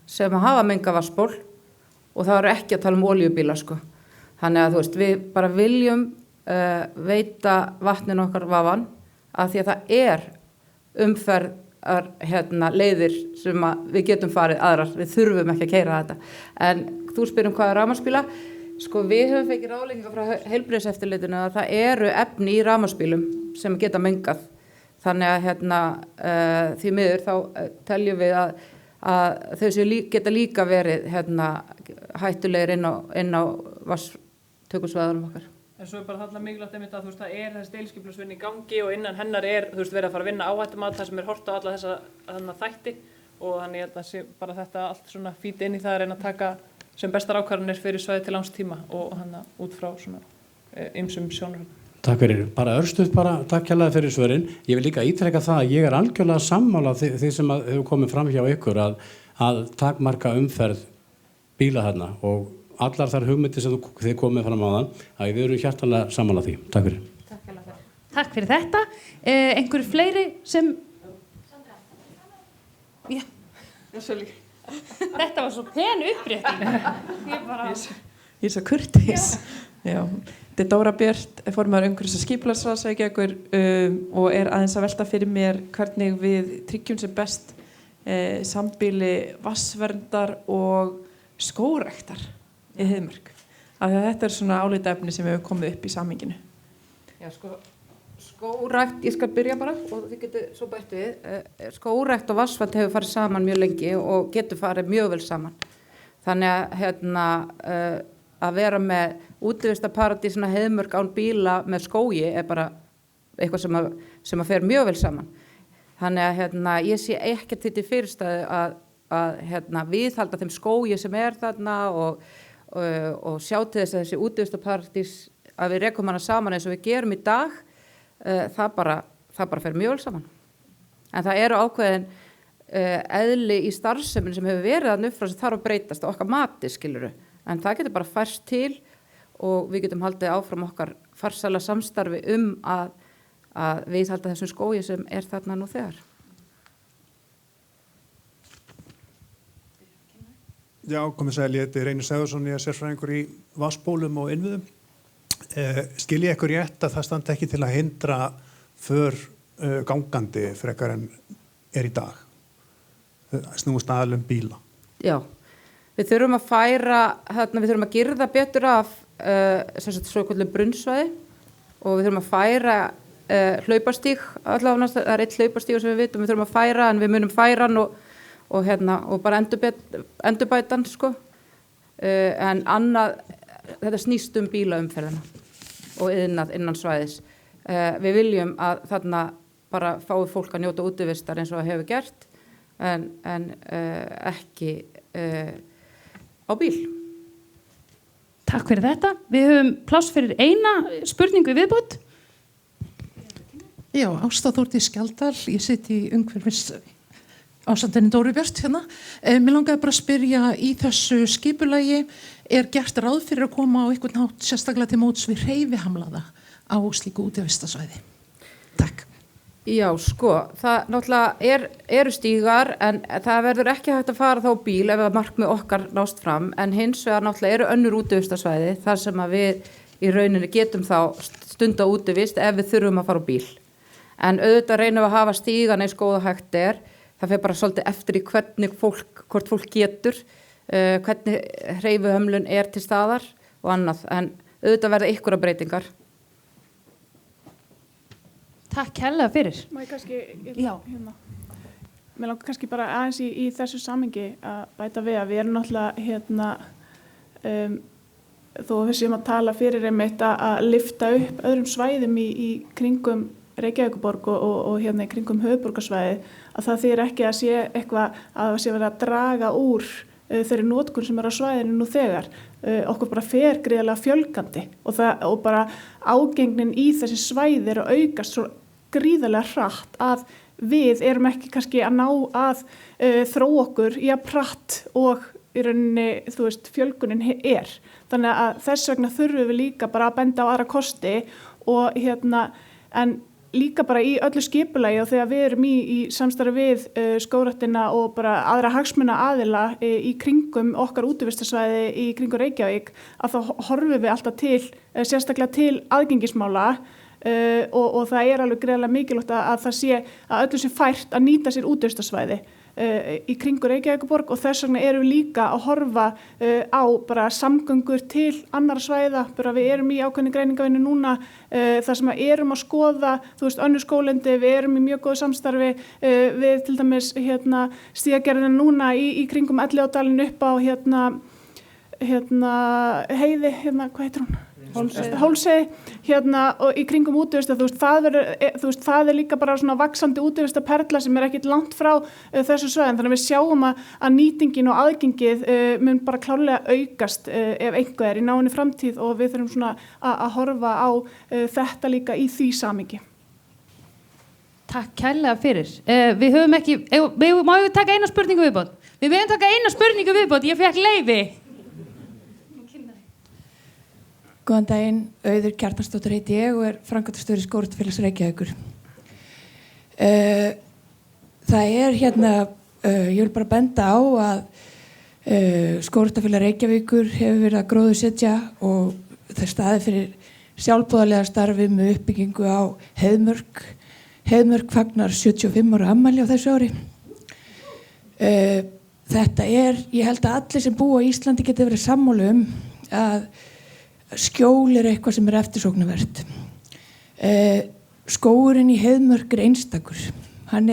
sem hafa menga vatnsból og það eru ekki að tala olíubíla Þannig að við bara viljum veita vatninu okkar vafan að því að það er umferð leiðir sem við getum farið aðrar, við þurfum ekki að keyra þetta. En þú spyrir hvað er rafmagnsbíla, við höfum fengið ráðleggingar frá heilbrigðiseftirlitinu að það eru efni í rafmagnsbílum sem geta mengað. Þannig að því miður þá teljum við að þau sem geta líka verið hættulegir inn á vatnstökusvæðunum okkar. En svo er bara þarna mikilvægt einmitt að það er þessi deiliskipulagsvinna í gangi og innan hennar er verið að fara að vinna áhættumat þar sem er horft á alla þessa þætti og þannig ég held að sé bara þetta allt fít inn í það að reyna að taka sem bestar ákvarðanir fyrir svæði til langs tíma og út frá ýmsum sjónarhornum. Takk fyrir. Bara örstuð takk hérlega fyrir svörin. Ég vil líka ítreka það að ég er algjörlega sammála því sem hefur komið fram hjá ykkur að takmarka umferð bíla þarna og allar þar hugmyndir sem þið komið fram á þann, að við erum hjartanlega sammála því. Takk fyrir. Takk fyrir þetta. Einhver fleiri sem... Já. Þetta var svo pen upprétting. Ég er svo kurteis. Já. Þetta er Dóra Björt, formaður umhverfis- og skipulagsráðs Reykjavíkur og aðeins að velta fyrir mér hvernig við tryggjum sem best sambýli vatnsverndar og skógræktar í Heiðmörk. Af því að þetta svona álitaefni sem hefur komið upp í samhenginu. Já, skógrækt, ég skal byrja bara og þið getur svo bætt við. Skógrækt og vatnsvernd hefur farið saman mjög lengi og getur farið mjög vel saman. Þannig að að vera með útivistarparadísina Heiðmörk án bíla með skógi er bara eitthvað sem að fer mjög vel saman. Þannig að ég sé ekkert til fyrirstæðu að viðhalda þeim skógi sem er þarna og sjá til þess að þessi útivistarparadís að við rekum hana saman eins og við gerum í dag, það bara fer mjög vel saman. En það eru ákveðin eðli í starfsemin sem hefur verið að nuffra sem þarf að breytast og okkar mati, skilurðu. En það getur bara færst til og við getum haldið áfram okkar farsæla samstarfi að viðhalda þessum skógi sem er þarna nú þegar. Já, komið sæl, ég heiti Reynir Sæðursson, ég er sérfræðingur í vatnsbólum og innviðum. Skil ég ykkur rétt að það standi ekki til að hindra för gangandi frekar en er í dag? Snúist aðalum bíla. Já. Við þurfum að færa, við þurfum að girða betur af svo kvöldum brunnsvæði og við þurfum að færa hlaupastíg, allavega það er eitt hlaupastíg sem við vitum, við þurfum að færa en við munum færa hann og bara endurbæta hann, sko. En annað, þetta snýst bílaumferðina og iðnað innan svæðis. Við viljum að þarna bara fái fólk að njóta útivistar eins og það hefur gert en ekki á bíl. Takk fyrir þetta. Við höfum pláss fyrir eina spurningu í viðbót. Já, Ásta Þórdís Skjaldal, ég sitt í umhverfis ástandinni Dóru Björt hérna. Mér langaði bara að spyrja í þessu skipulagi, er gert ráð fyrir að koma á einhvern hátt sérstaklega til móts við hreyfihamlaða á slíku útivistasvæði? Takk. Já, það náttúrulega eru stígar en það verður ekki hægt að fara þá bíl ef að markmið okkar nást fram en hins vegar náttúrulega eru önnur útivistarsvæði þar sem að við í rauninni getum þá stunda útivist ef við þurfum að fara á bíl. En auðvitað reynum við að hafa stígan eins góða hægt er. Það fer bara svolítið eftir í hvort fólk getur, hvernig hreyfihömlun er til staðar og annað. En auðvitað verða einhverjar breytingar. Takk hérlega fyrir. Má ég kannski, mér langar kannski bara aðeins í þessu samhengi að bæta við að við erum náttúrulega þó við séum að tala fyrir einmitt að lyfta upp öðrum svæðum í kringum Reykjavíkurborg og hérna í kringum höfuðborgarsvæði að það þýðir ekki að sé eitthvað að það sé verið að draga úr þeirri notkun sem er á svæðinu nú þegar. Okkur bara fer gríðarlega fjölgandi og bara ágengnin í þessi svæði er að aukast svo gríðarlega hratt að við erum ekki kannski að ná að þróa okkur í að pratt og í rauninni, fjölgunin er. Þannig að þess vegna þurfum við líka bara að benda á aðra kosti og en líka bara í öllu skipulagi og þegar við erum í samstarfi við skógræktina og bara aðra hagsmuna aðila í kringum okkar útivistarsvæði í kringum Reykjavík að þá horfum við alltaf sérstaklega til aðgengismála og það er alveg greiðlega mikilvægt að það sé að öllu sé fært að nýta sér útivistarsvæði í kringu Reykjavíkurborg og þess vegna erum við líka að horfa á bara samgöngur til annara svæða, bara við erum í ákveðni greiningavinnu núna þar sem erum að skoða, önnur skólendi, við erum í mjög góðu samstarfi við til dæmis stígagerðina núna í kringum Elliðaárdalinn upp á heiði, hvað heitir hún? Hólsey, og í kringum útivista, það er líka bara svona vaxandi útivistaperla sem er ekkit langt frá þessu svæðin, þannig að við sjáum að nýtingin og aðgengið mun bara klárlega aukast ef einhver er í náinni framtíð og við þurfum svona að horfa á þetta líka í því samhengi. Takk kærlega fyrir. Við höfum ekki, má við taka eina spurningu viðbót? Við höfum taka eina spurningu viðbót, ég fékk leyfi. Góðan daginn, Auður Kjartansdóttir heiti ég og framkvæmdastjóri Skógræktarfélags Reykjavíkur. Það hérna, ég vil bara benda á að Skógræktarfélag Reykjavíkur hefur verið að gróðursetja og það staði fyrir sjálfboðalega starfi með uppbyggingu á Heiðmörk. Heiðmörk fagnar 75 ára afmæli á þessu ári. Þetta ég held að allir sem búa á Íslandi geti verið sammála að skjól eitthvað sem eftirsóknarvert. Skógurinn í Heiðmörk einstakur. Hann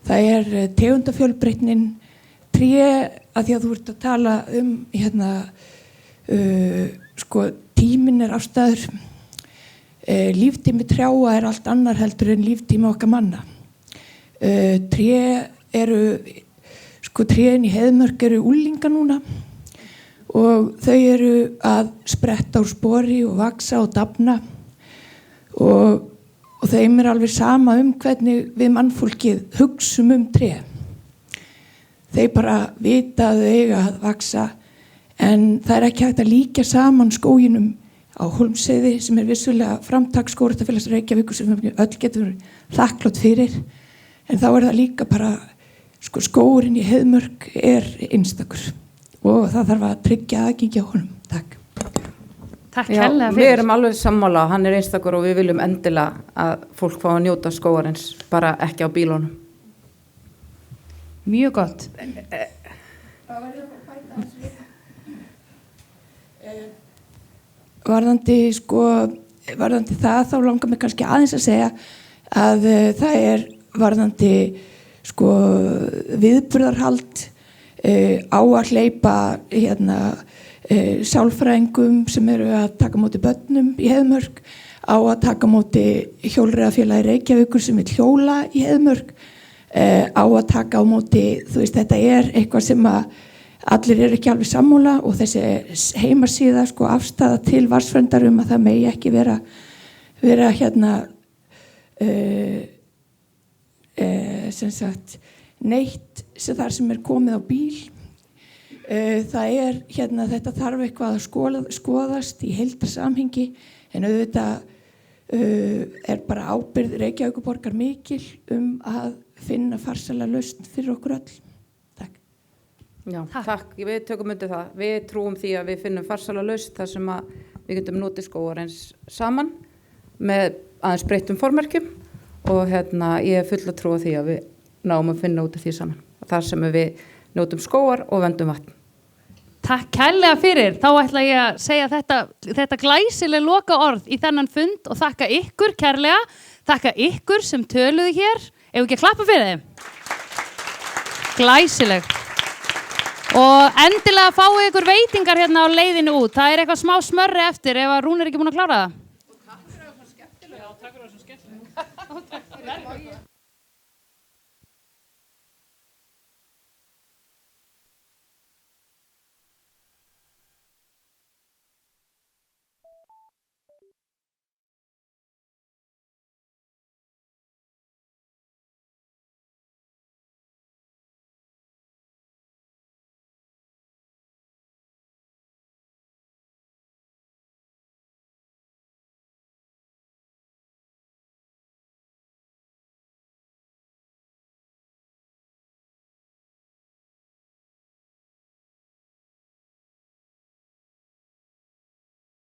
það tegundafjölbreytnin, tré, að því að þú ert að tala tíminn ástæður. Líftími trjáa allt annar heldur en líftími okkar manna. Trén í Heiðmörk unglinga núna og þau að spretta úr spori og vaksa og dafna og þeim alveg sama hvernig við mannfólkið hugsum tré. Þeir bara vita að þau eiga að vaksa en það ekki hægt að líkja saman skóginum á Hólmsheiði sem vissulega framtak Skógræktarfélags Reykjavíkur sem við öll getum þakklát fyrir en þá það líka bara skógurinn í Heiðmörk einstakur og það þarf að tryggja aðgengi á honum. Takk. Takk kærlega fyrir. Við erum alveg sammála, hann einstakur og við viljum endilega að fólk fá að njóta skógarins, bara ekki á bílunum. Mjög gott. Varðandi það þá langar mig kannski aðeins að segja að það varðandi viðburðarhald á að hleypa sálfræðingum sem að taka á móti börnum í Heiðmörk, á að taka á móti hjólreiðafélagi Reykjavíkur sem vill hjóla í Heiðmörk, á að taka á móti, þetta eitthvað sem að allir ekki alveg sammála og þessi heimasíða afstaða til vatnsverndar að það megi ekki vera sem sagt neitt þar sem komið á bíl. Það þetta þarf eitthvað að skoðast í heildarsamhengi en auðvitað bara ábyrgð Reykjavíkurborgar mikil að finna farsæla lausn fyrir okkur öll. Takk. Já, takk. Við tökum undir það. Við trúum því að við finnum farsæla lausn þar sem að við getum notið skógarins saman með aðeins breyttum formerkjum og ég full að trúa því að við náum að finna út af því saman. Þar sem við njótum skógar og verndum vatn. Takk kærlega fyrir. Þá ætla ég að segja þetta glæsileg loka orð í þennan fund og þakka ykkur kærlega, þakka ykkur sem töluðu hér. Ef ekki að klappa fyrir þeim. Glæsileg. Og endilega fáið ykkur veitingar á leiðinu út. Það eitthvað smá smörri eftir ef að Rún ekki búin að klára það. Takk fyrir að það var svo skemmtilega. Já, takk fyrir að það var svo skemmtilega.